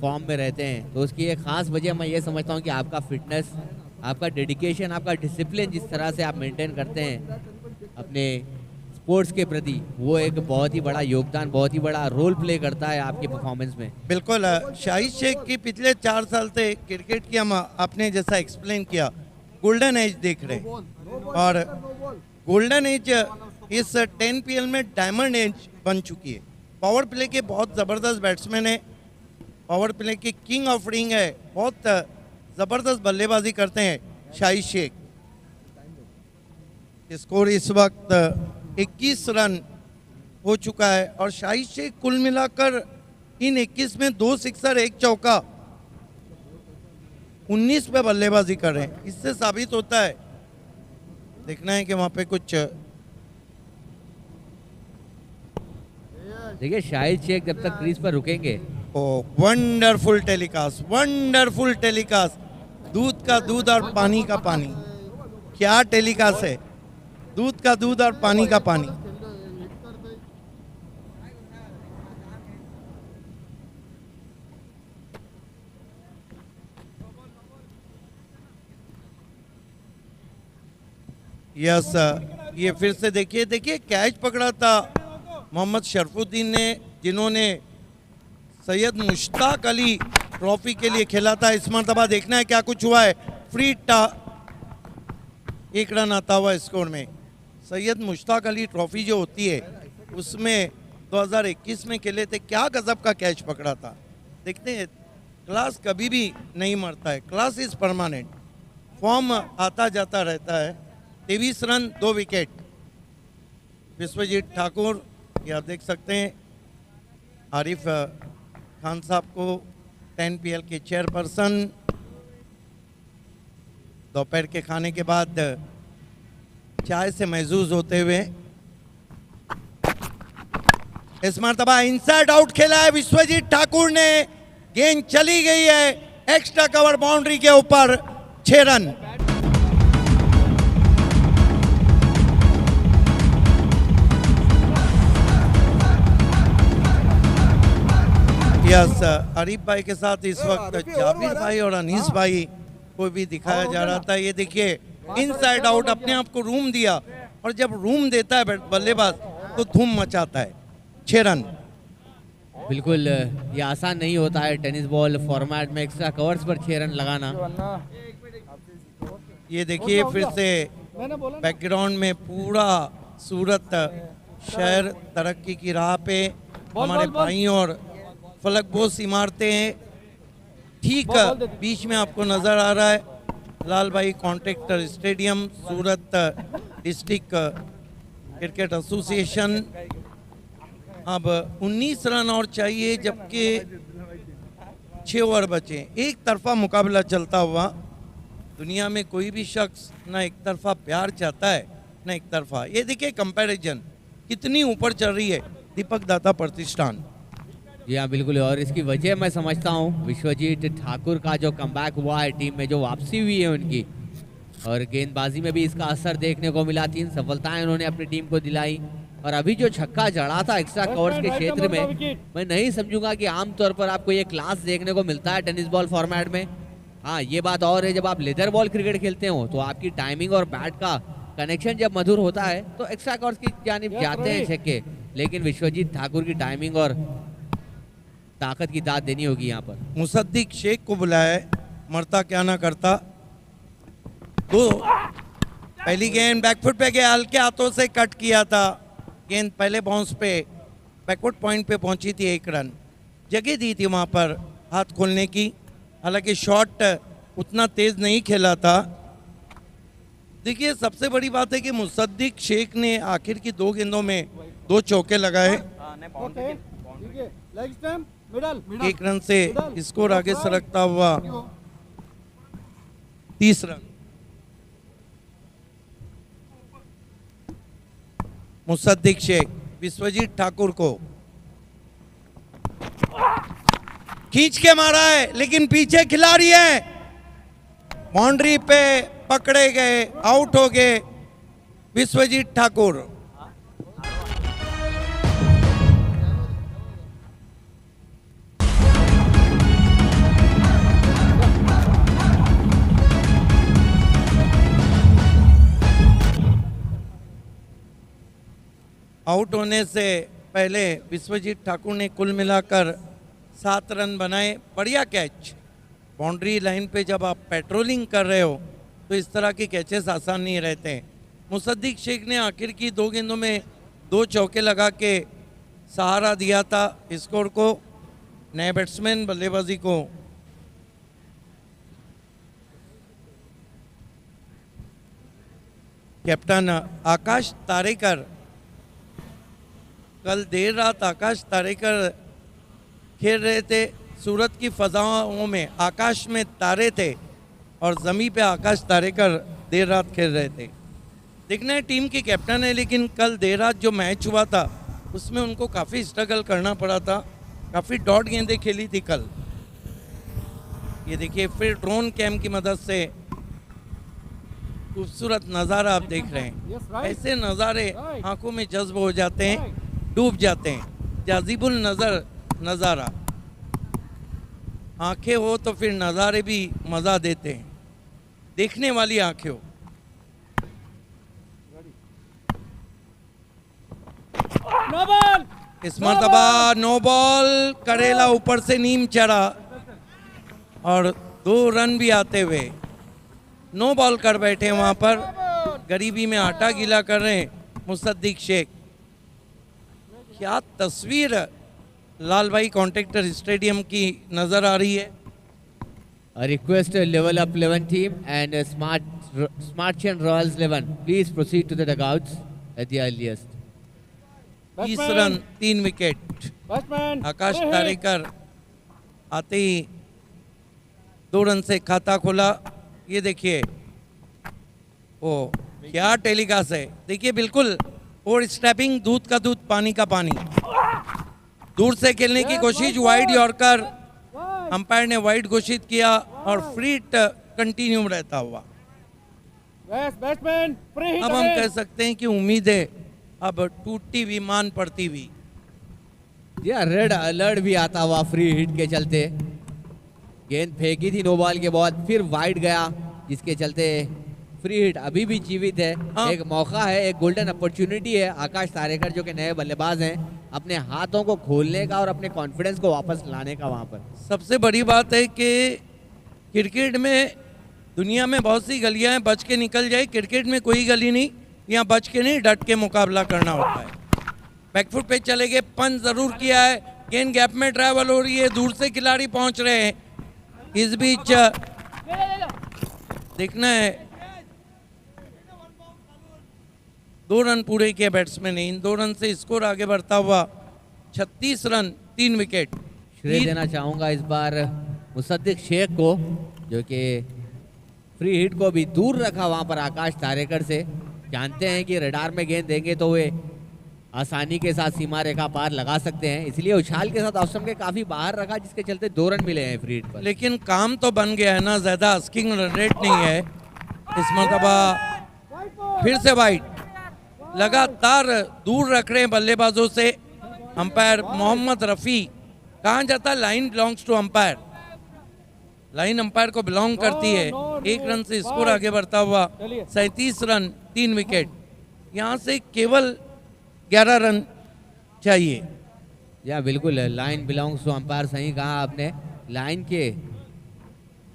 फॉर्म में रहते हैं तो उसकी एक ख़ास वजह मैं ये समझता हूँ कि आपका फिटनेस, आपका डेडिकेशन, आपका डिसिप्लिन जिस तरह से आप मेंटेन करते हैं अपने स्पोर्ट्स के प्रति, वो एक बहुत ही बड़ा योगदान, बहुत ही बड़ा रोल प्ले करता है आपकी परफॉर्मेंस में। बिल्कुल, शाहिद शेख की पिछले 4 साल से क्रिकेट की हम आपने जैसा एक्सप्लेन किया गोल्डन एज देख रहे हैं, और गोल्डन एज इस 10 PL में डायमंड एज बन चुकी है। पावर प्ले के बहुत ज़बरदस्त बैट्समैन है, पावर प्ले के किंग ऑफ रिंग है, बहुत ज़बरदस्त बल्लेबाजी करते हैं शाहिद शेख। स्कोर इस वक्त 21 रन हो चुका है और शाहिद शेख कुल मिलाकर इन 21 में 2 सिक्सर 1 चौका 19 पे बल्लेबाजी कर रहे हैं। इससे साबित होता है, देखना है कि वहाँ पे कुछ। देखिए, शाहिद शेख जब तक क्रीज पर रुकेंगे, वंडरफुल टेलीकास्ट, वंडरफुल टेलीकास्ट, दूध का दूध और पानी का पानी। क्या टेलीकास्ट है, दूध का दूध और पानी का पानी। यस, ये फिर से देखिए कैच पकड़ा था मोहम्मद शरफुद्दीन ने, जिन्होंने सैयद मुश्ताक अली ट्रॉफी के लिए खेला था। इस मरतबा देखना है क्या कुछ हुआ है। फ्री 1 रन आता हुआ स्कोर में। सैयद मुश्ताक अली ट्रॉफी जो होती है उसमें 2021 में खेले थे, क्या गजब का कैच पकड़ा था। देखते हैं, क्लास कभी भी नहीं मरता है, क्लास इज परमानेंट, फॉर्म आता जाता रहता है। 23 रन 2 विकेट। विश्वजीत ठाकुर, ये आप देख सकते हैं, आरिफ खान साहब को 10 PL के चेयरपर्सन, दोपहर के खाने के बाद चाय से महजूज होते हुए। इस मरतबा इनसाइड आउट खेला है विश्वजीत ठाकुर ने, गेंद चली गई है एक्स्ट्रा कवर बाउंड्री के ऊपर, 6 रन। यस, आरिफ भाई के साथ इस वक्त जाबिर भाई और अनीस भाई को भी दिखाया जा रहा था। ये देखिए, इनसाइड आउट, अपने आप को रूम दिया, और जब रूम देता है बल्लेबाज तो धूम मचाता है। 6 रन। बिल्कुल, ये आसान नहीं होता है टेनिस बॉल फॉर्मेट में एक्स्ट्रा कवर्स पर 6 रन लगाना। ये देखिए फिर से बैकग्राउंड में पूरा सूरत शहर तरक्की की राह पे, हमारे भाई और फलकबोस इमारतें हैं। ठीक बीच में आपको नज़र आ रहा है लाल भाई कॉन्ट्रैक्टर स्टेडियम, सूरत डिस्ट्रिक्ट क्रिकेट एसोसिएशन। अब 19 रन और चाहिए, जबकि 6 ओवर बचे। एक तरफा मुकाबला चलता हुआ। दुनिया में कोई भी शख्स ना एक तरफा प्यार चाहता है ना एक तरफा। ये देखिए कंपैरिजन कितनी ऊपर चल रही है दीपक दाता प्रतिष्ठान। जी हाँ, बिल्कुल, और इसकी वजह मैं समझता हूँ विश्वजीत ठाकुर का जो कमबैक हुआ है, टीम में जो वापसी हुई है उनकी, और गेंदबाजी में भी इसका असर देखने को मिला। 3 सफलताएं उन्होंने अपनी टीम को दिलाई, और अभी जो छक्का जड़ा था एक्स्ट्रा कवर्स के क्षेत्र में, मैं नहीं समझूंगा कि आमतौर पर आपको ये क्लास देखने को मिलता है टेनिस बॉल फॉर्मेट में। हाँ, ये बात और है, जब आप लेदर बॉल क्रिकेट खेलते हो तो आपकी टाइमिंग और बैट का कनेक्शन जब मधुर होता है तो एक्स्ट्रा कवर्स की जानिब जाते हैं छक्के, लेकिन विश्वजीत ठाकुर की टाइमिंग और ताकत की दाद देनी होगी यहाँ पर। मुसद्दिक शेख को बुलाया है, मरता क्या ना करता। तो पहली गेंद बैकफुट पे गया, हल्के हाथों से कट किया था, गेंद पहले बाउंस पे बैकवर्ड पॉइंट पे पहुंची थी। 1 रन जगह दी थी वहाँ पर हाथ खोलने की। हालांकि शॉट उतना तेज नहीं खेला था। देखिए सबसे बड़ी बात है कि मुसद्दिक शेख ने आखिर की 2 गेंदों में 2 चौके लगाए। ओके ठीक है लेग स्टंप मिडल 1 रन से स्कोर आगे सरकता हुआ 30 रन। मुसद्दिक शेख विश्वजीत ठाकुर को खींच के मारा है, लेकिन पीछे खिलाड़ी है, बाउंड्री पे पकड़े गए, आउट हो गए विश्वजीत ठाकुर। आउट होने से पहले विश्वजीत ठाकुर ने कुल मिलाकर 7 रन बनाए। बढ़िया कैच। बाउंड्री लाइन पे जब आप पेट्रोलिंग कर रहे हो तो इस तरह के कैचेस आसान नहीं रहते। मुसद्दिक शेख ने आखिर की 2 गेंदों में 2 चौके लगा के सहारा दिया था स्कोर को। नए बैट्समैन बल्लेबाजी को कैप्टन आकाश तारेकर, कल देर रात आकाश तारेकर खेल रहे थे। सूरत की फजाओं में आकाश में तारे थे और ज़मीं पे आकाश तारेकर देर रात खेल रहे थे। देखना है टीम के कैप्टन है, लेकिन कल देर रात जो मैच हुआ था उसमें उनको काफ़ी स्ट्रगल करना पड़ा था। काफ़ी डॉट गेंदें खेली थी कल। ये देखिए फिर ड्रोन कैम की मदद से खूबसूरत नज़ारा आप देख रहे हैं। ऐसे नज़ारे आंखों में जज्ब हो जाते हैं, डूब जाते हैं। जाजिबुल नज़र नज़ारा, आंखें हो तो फिर नज़ारे भी मज़ा देते हैं, देखने वाली आंखें हो। नो बॉल इस मरतबा नो बॉल। करेला ऊपर से नीम चढ़ा और 2 रन भी आते हुए नो बॉल कर बैठे वहां पर। गरीबी में आटा गीला कर रहे हैं मुसद्दिक शेख। क्या तस्वीर लाल भाई कॉन्ट्रैक्टर स्टेडियम की नजर आ रही है। A request to level up 11 team and Smartchen Royals 11. Please proceed to the dugouts at the earliest. 30 run 3 wicket. Batsman Aakash Tarekar आते ही 2 रन से खाता खोला। ये देखिए ओ क्या टेलीकास्ट है। देखिए बिल्कुल और स्टेपिंग, दूध का दूध पानी का पानी। दूर से खेलने की कोशिश, वाइड यॉर्कर, अंपायर ने वाइड घोषित किया और फ्री हिट कंटिन्यू रहता हुआ। बैट्समैन फ्री हिट अब हम कह सकते हैं कि उम्मीदें अब टूटती हुई मान पड़ती हुई। या रेड अलर्ट भी आता हुआ फ्री हिट के चलते। गेंद फेंकी थी नो बॉल के बाद, फिर वाइड गया जिसके चलते फ्री हिट अभी भी जीवित है। हाँ। एक मौका है, एक गोल्डन अपॉर्चुनिटी है आकाश तारेकर जो कि नए बल्लेबाज हैं, अपने हाथों को खोलने का और अपने कॉन्फिडेंस को वापस लाने का। वहां पर सबसे बड़ी बात है कि क्रिकेट में दुनिया में बहुत सी गलियां हैं, बच के निकल जाए। क्रिकेट में कोई गली नहीं, यहाँ बच के नहीं डट के मुकाबला करना होता है। बैकफुट पे चले गए, पंच जरूर किया है, गेंद गैप में ट्रैवल हो रही है, दूर से खिलाड़ी पहुंच रहे हैं। इस बीच देखना है 2 रन पूरे किए बैट्समैन ने। इन 2 रन से स्कोर आगे बढ़ता हुआ 36 रन 3 विकेट। श्रेय देना चाहूंगा इस बार मुसद्दिक शेख को जो कि फ्री हिट को भी दूर रखा वहां पर आकाश तारेकर से। जानते हैं कि रडार में गेंद देंगे तो वे आसानी के साथ सीमा रेखा पार लगा सकते हैं, इसलिए उछाल के साथ ऑफ स्टंप के काफी बाहर रखा जिसके चलते 2 रन मिले हैं फ्री हिट पर। लेकिन काम तो बन गया है ना, ज्यादा आस्किंग रन रेट नहीं है। इस मरतबा फिर से वाइड, लगातार दूर रख रहे हैं बल्लेबाजों से अंपायर मोहम्मद रफी। कहाँ जाता, line belongs to umpire, line umpire को बिलोंग करती है। 1 रन से स्कोर आगे बढ़ता हुआ 37 रन 3 विकेट। यहाँ से केवल 11 रन चाहिए। या बिल्कुल, लाइन बिलोंग्स टू अंपायर, सही कहा आपने। लाइन के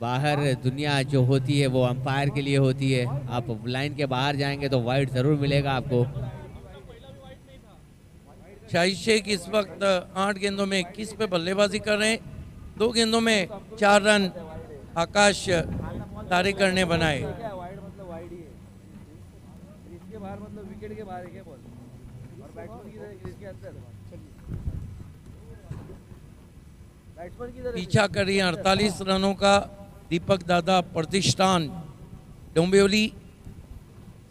बाहर दुनिया जो होती है वो अंपायर के लिए होती है। आप लाइन के बाहर जाएंगे तो वाइड जरूर मिलेगा आपको। शाहिद शेख इस वक्त 8 गेंदों में 21 पे बल्लेबाजी कर रहे हैं। 2 गेंदों में 4 रन। आकाश तारे करने बनाए। वाइड मतलब वाइड ही है, क्रीज के बाहर मतलब विकेट के बाहर है क्या बॉल, और बैट्समैन की क्रीज के अंदर, बैट्समैन की पीछा कर रही है 48 रनों का दीपक दादा प्रतिष्ठान डोंबिवली।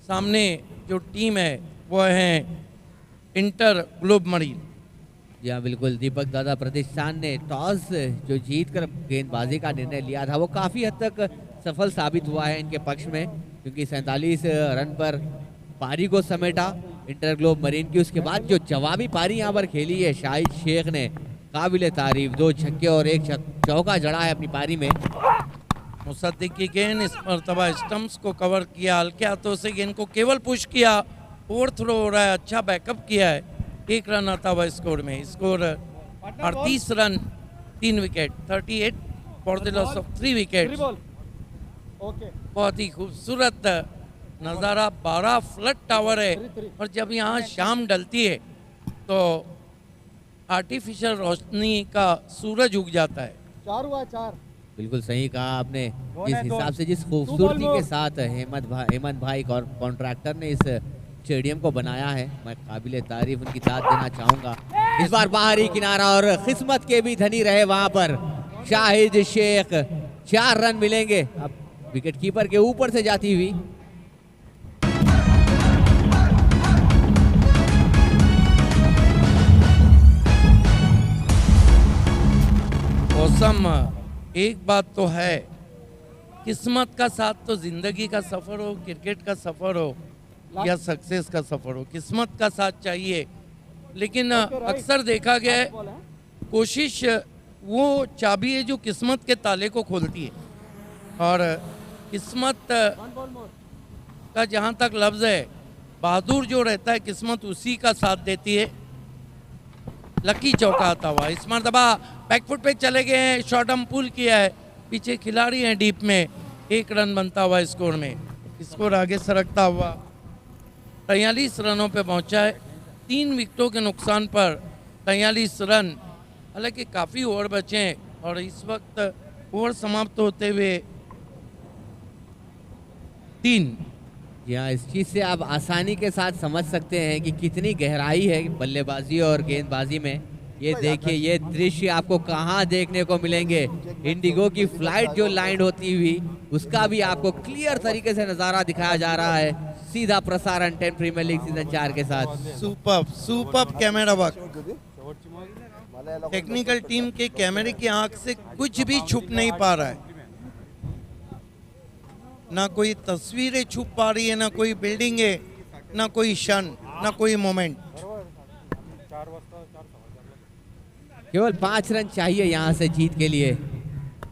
सामने जो टीम है वो है इंटर ग्लोब मरीन। जी हाँ बिल्कुल, दीपक दादा प्रतिष्ठान ने टॉस जो जीत कर गेंदबाजी का निर्णय लिया था वो काफ़ी हद तक सफल साबित हुआ है इनके पक्ष में, क्योंकि 47 रन पर पारी को समेटा इंटर ग्लोब मरीन की। उसके बाद जो जवाबी पारी यहाँ पर खेली है शाहिद शेख ने, काबिल तारीफ, 2 छक्के और 1 चौका जड़ा है अपनी पारी में। मुसद्दिक की गेंद इस मरतबा स्टम्प्स को कवर किया, हल्के हाथों से गेंद को केवल पुश किया, ओवर थ्रो हो रहा है, अच्छा बैकअप किया है, 1 रन आता हुआ स्कोर में। Score 38 run 3 wicket, 38 for the loss of 3 wicket. Okay बहुत ही खूबसूरत नज़ारा, 12 फ्लड टावर है और जब यहाँ शाम ढलती है तो आर्टिफिशियल रोशनी का सूरज उग जाता है। 4 हुआ 4, बिल्कुल सही कहा आपने, जिस हिसाब से जिस खूबसूरती के साथ हेमंत भाई कॉन्ट्रैक्टर ने इस स्टेडियम को बनाया है, मैं काबिल तारीफ उनकी दाद देना चाहूंगा। इस बार बाहरी किनारा और किस्मत के भी धनी रहे वहां पर शाहिद शेख, 4 रन मिलेंगे अब विकेट कीपर के ऊपर से जाती हुई। मौसम एक बात तो है, किस्मत का साथ तो जिंदगी का सफर हो, क्रिकेट का सफर हो या सक्सेस का सफर हो, किस्मत का साथ चाहिए। लेकिन अक्सर देखा गया है कोशिश वो चाबी है जो किस्मत के ताले को खोलती है, और किस्मत का जहाँ तक लफ्ज़ है, बहादुर जो रहता है किस्मत उसी का साथ देती है। लकी चौका आता हुआ, इस मरतबा बैकफुट पे चले गए हैं, शॉर्ट हम पुल किया है, पीछे खिलाड़ी हैं डीप में, 1 रन बनता हुआ स्कोर में, स्कोर आगे सरकता हुआ 43 रनों पे पहुंचा है। 3 विकेटों के नुकसान पर 43 रन, हालांकि काफ़ी ओवर बचे हैं और इस वक्त ओवर समाप्त होते हुए 3। यहाँ इस चीज़ से आप आसानी के साथ समझ सकते हैं कि कितनी गहराई है बल्लेबाजी और गेंदबाजी में। ये देखिए, ये दृश्य आपको कहाँ देखने को मिलेंगे, इंडिगो की फ्लाइट जो लैंड होती हुई उसका भी आपको क्लियर तरीके से नज़ारा दिखाया जा रहा है, सीधा प्रसारण 10 प्रीमियर लीग सीजन 4 के साथ। Superb camera work, technical team के कैमरे की आंख से कुछ भी छुप नहीं पा रहा है, ना कोई तस्वीरें छुप पा रही है, ना कोई बिल्डिंग है, ना कोई क्षण, ना कोई मोमेंट। केवल 5 रन चाहिए यहाँ से जीत के लिए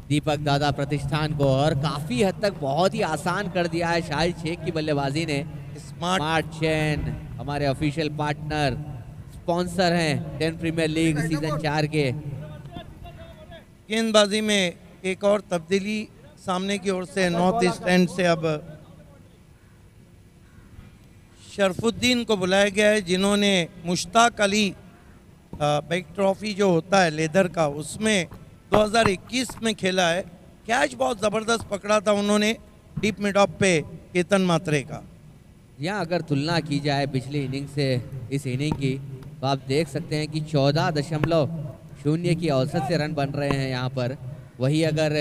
दीपक दादा प्रतिष्ठान को, और काफी हद तक बहुत ही आसान कर दिया है शाहिद शेख की बल्लेबाजी ने। स्मार्ट चैन हमारे ऑफिशियल पार्टनर, स्पॉन्सर हैं 10 प्रीमियर लीग सीजन 4 के। गेंदबाजी में एक और तब्दीली सामने की ओर से, नॉर्थ ईस्ट एंड से अब शरफुद्दीन को बुलाया गया है, जिन्होंने मुश्ताक अली बैक ट्रॉफी जो होता है लेदर का, उसमें 2021 में खेला है। कैच बहुत ज़बरदस्त पकड़ा था उन्होंने डीप मिड ऑफ पे केतन मात्रे का। यहाँ अगर तुलना की जाए पिछली इनिंग से इस इनिंग की, तो आप देख सकते हैं कि 14.0 की औसत से रन बन रहे हैं यहाँ पर। वही अगर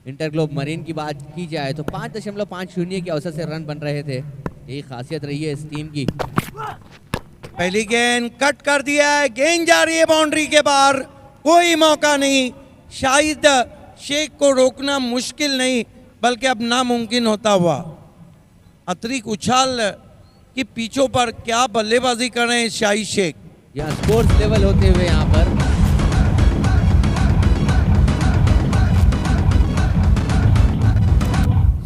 इंटर ग्लोब मरीन की बात की जाए तो 5.50 की औसत से रन बन रहे थे। यही खासियत रही है इस टीम की। पहली गेंद कट कर दिया है, गेंद जा रही है बाउंड्री के बाहर, कोई मौका नहीं। शाहिद शेख को रोकना मुश्किल नहीं बल्कि अब नामुमकिन होता हुआ। अतिरिक्त उछाल की पिचों पर क्या बल्लेबाजी कर रहे हैं शाहिद शेख। यहाँ स्पोर्ट्स लेवल होते हुए यहाँ पर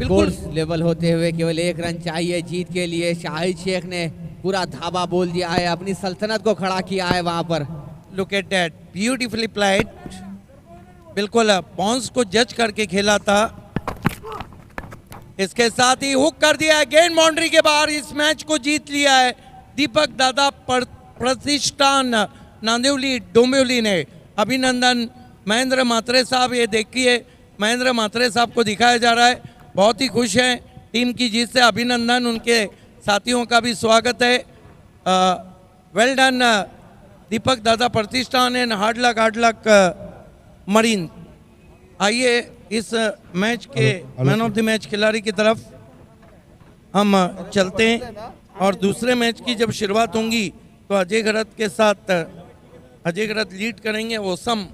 स्पोर्ट्स लेवल होते हुए केवल 1 रन चाहिए जीत के लिए। शाहिद शेख ने पूरा धाबा बोल दिया है, अपनी सल्तनत को खड़ा किया है वहां पर। लुक एट दैट, ब्यूटीफुली प्लाइड, बिल्कुल बाउंस को जज करके खेला था। इसके साथ ही हुक कर दिया है, गेंद बाउंड्री के बाहर, इस मैच को जीत लिया है दीपक दादा प्रतिष्ठान नांदिवली डोंबिवली ने। अभिनंदन महेंद्र मात्रे साहब। ये देखिए महेंद्र मात्रे साहब को दिखाया जा रहा है। बहुत ही खुश हैं टीम की जीत से, अभिनंदन। उनके साथियों का भी स्वागत है। वेल डन दीपक दादा प्रतिष्ठान एंड हार्ड लक मरीन। आइए इस मैच के मैन ऑफ द मैच खिलाड़ी की तरफ हम चलते हैं और दूसरे मैच की जब शुरुआत होंगी तो अजय गरत के साथ अजय गरत लीड करेंगे। ओसम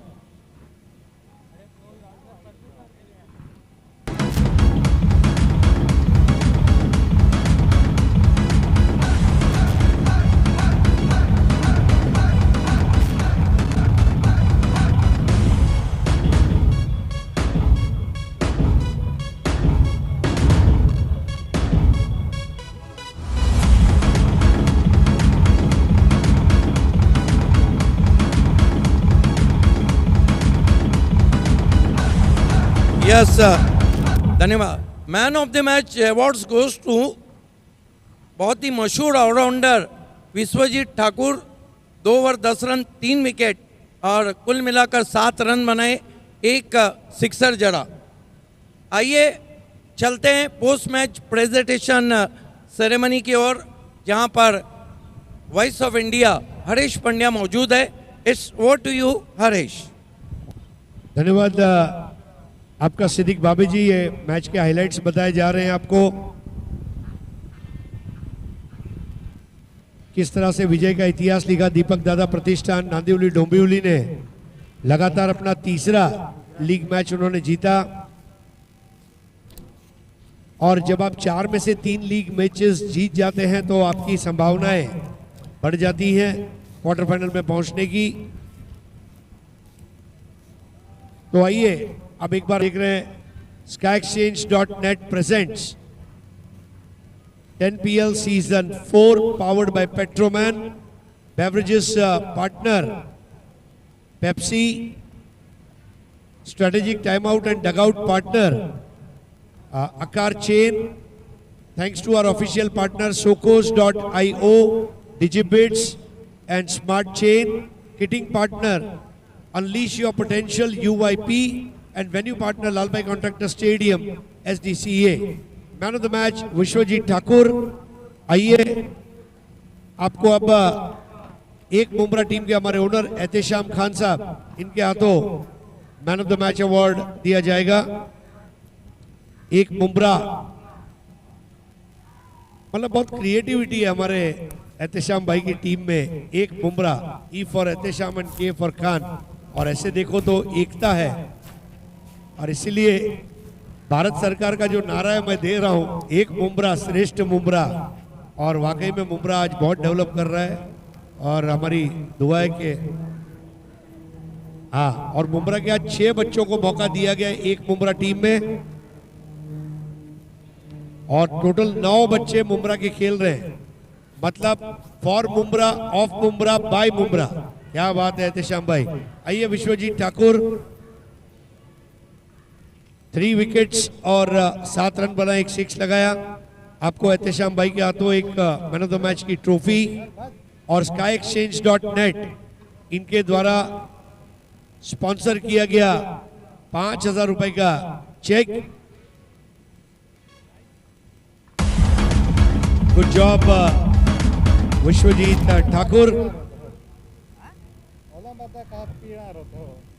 यस धन्यवाद। Man of the match awards goes to बहुत ही मशहूर allrounder Vishwajeet Thakur. 2 over 10 run 3 wicket और कुल मिलाकर 7 रन बनाए, 1 सिक्सर जड़ा। आइए चलते हैं पोस्ट मैच प्रेजेंटेशन सेरेमनी की ओर, जहां पर voice of India Harish Pandya मौजूद है। It's over to you Harish. धन्यवाद आपका सिद्दीक बाबी जी। ये मैच के हाइलाइट्स बताए जा रहे हैं आपको, किस तरह से विजय का इतिहास लिखा दीपक दादा प्रतिष्ठान नांदिवली डोंबिवली ने। लगातार अपना तीसरा लीग मैच उन्होंने जीता और जब आप 4 में से 3 लीग मैचेस जीत जाते हैं तो आपकी संभावनाएं बढ़ जाती हैं क्वार्टर फाइनल में पहुंचने की। तो आइए अब एक बार देख रहे हैं skyexchange.net presents 10PL Season 4 powered by Petroman, beverages partner Pepsi, strategic timeout and dugout partner Akar Chain. Thanks to our official partner Socos.io, Digibits and Smart Chain. Kitting partner Unleash Your Potential UYP and venue partner Lalbhai Contractor Stadium SDCA. Man of the match Vishwajeet Thakur. आइए आपको अब एक Mumbra team के हमारे owner Ehtesham Khan साहब, इनके हाथों man of the match award दिया जाएगा। एक मुंब्रा, मतलब बहुत क्रिएटिविटी है हमारे एहतेशाम भाई की टीम में। एक Mumbra, E for Ehtesham and के फॉर खान। और ऐसे देखो तो एकता है और इसीलिए भारत सरकार का जो नारा है मैं दे रहा हूं, एक मुंब्रा श्रेष्ठ मुंब्रा। और वाकई में मुंब्रा आज बहुत डेवलप कर रहा है और हमारी दुआ है कि हाँ। और मुंब्रा के आज 6 बच्चों को मौका दिया गया एक मुंब्रा टीम में और टोटल 9 बच्चे मुंब्रा के खेल रहे हैं। मतलब for Mumbra, of Mumbra, by Mumbra. क्या बात है एहतेशाम भाई। आइए विश्वजीत ठाकुर 3 विकेट्स और 7 रन बनाए, 1 6 लगाया। आपको एहतेशाम भाई के हाथों एक मैन ऑफ द मैच की ट्रॉफी और skyexchange.net इनके द्वारा स्पॉन्सर किया गया 5,000 रुपए का cheque. Good job Vishwajeet Thakur.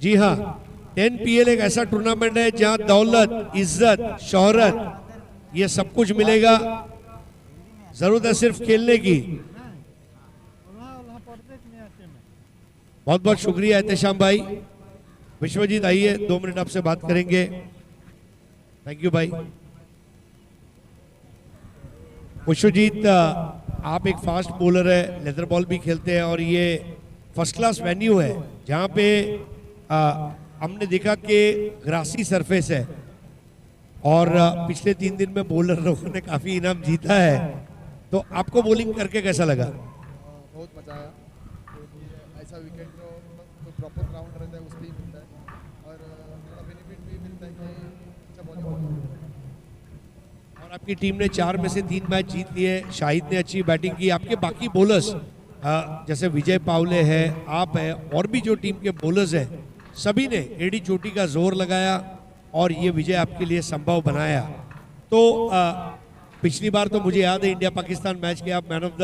जी हाँ, 10PL एक ऐसा टूर्नामेंट है जहां दौलत, इज्जत, शोहरत ये सब कुछ मिलेगा। जरूरत है सिर्फ खेलने की। बहुत बहुत शुक्रिया एहतेशाम भाई। विश्वजीत आइए 2 मिनट आपसे बात करेंगे। थैंक यू भाई। विश्वजीत आप एक फास्ट बॉलर है, लेदर बॉल भी खेलते हैं और ये फर्स्ट क्लास वेन्यू है जहाँ पे हमने देखा कि ग्रासी सरफेस है और पिछले 3 दिन में बॉलर लोगों ने काफ़ी इनाम जीता है। तो आपको बॉलिंग करके कैसा लगा? बहुत मजा आया। ऐसा विकेट जो प्रॉपर ग्राउंड रहता है उससे ही मिलता है और थोड़ा बेनिफिट भी मिलता है कि अच्छा बॉलिंग। और आपकी टीम ने 4 में से 3 मैच जीत लिए। शाहिद ने अच्छी बैटिंग की। आपके बाकी बॉलर्स जैसे विजय पावले है, आप है और भी जो टीम के बॉलर्स हैं, सभी ने एडी चोटी का जोर लगाया और ये विजय आपके लिए संभव बनाया। तो पिछली बार तो मुझे याद है इंडिया पाकिस्तान मैच के आप मैन ऑफ द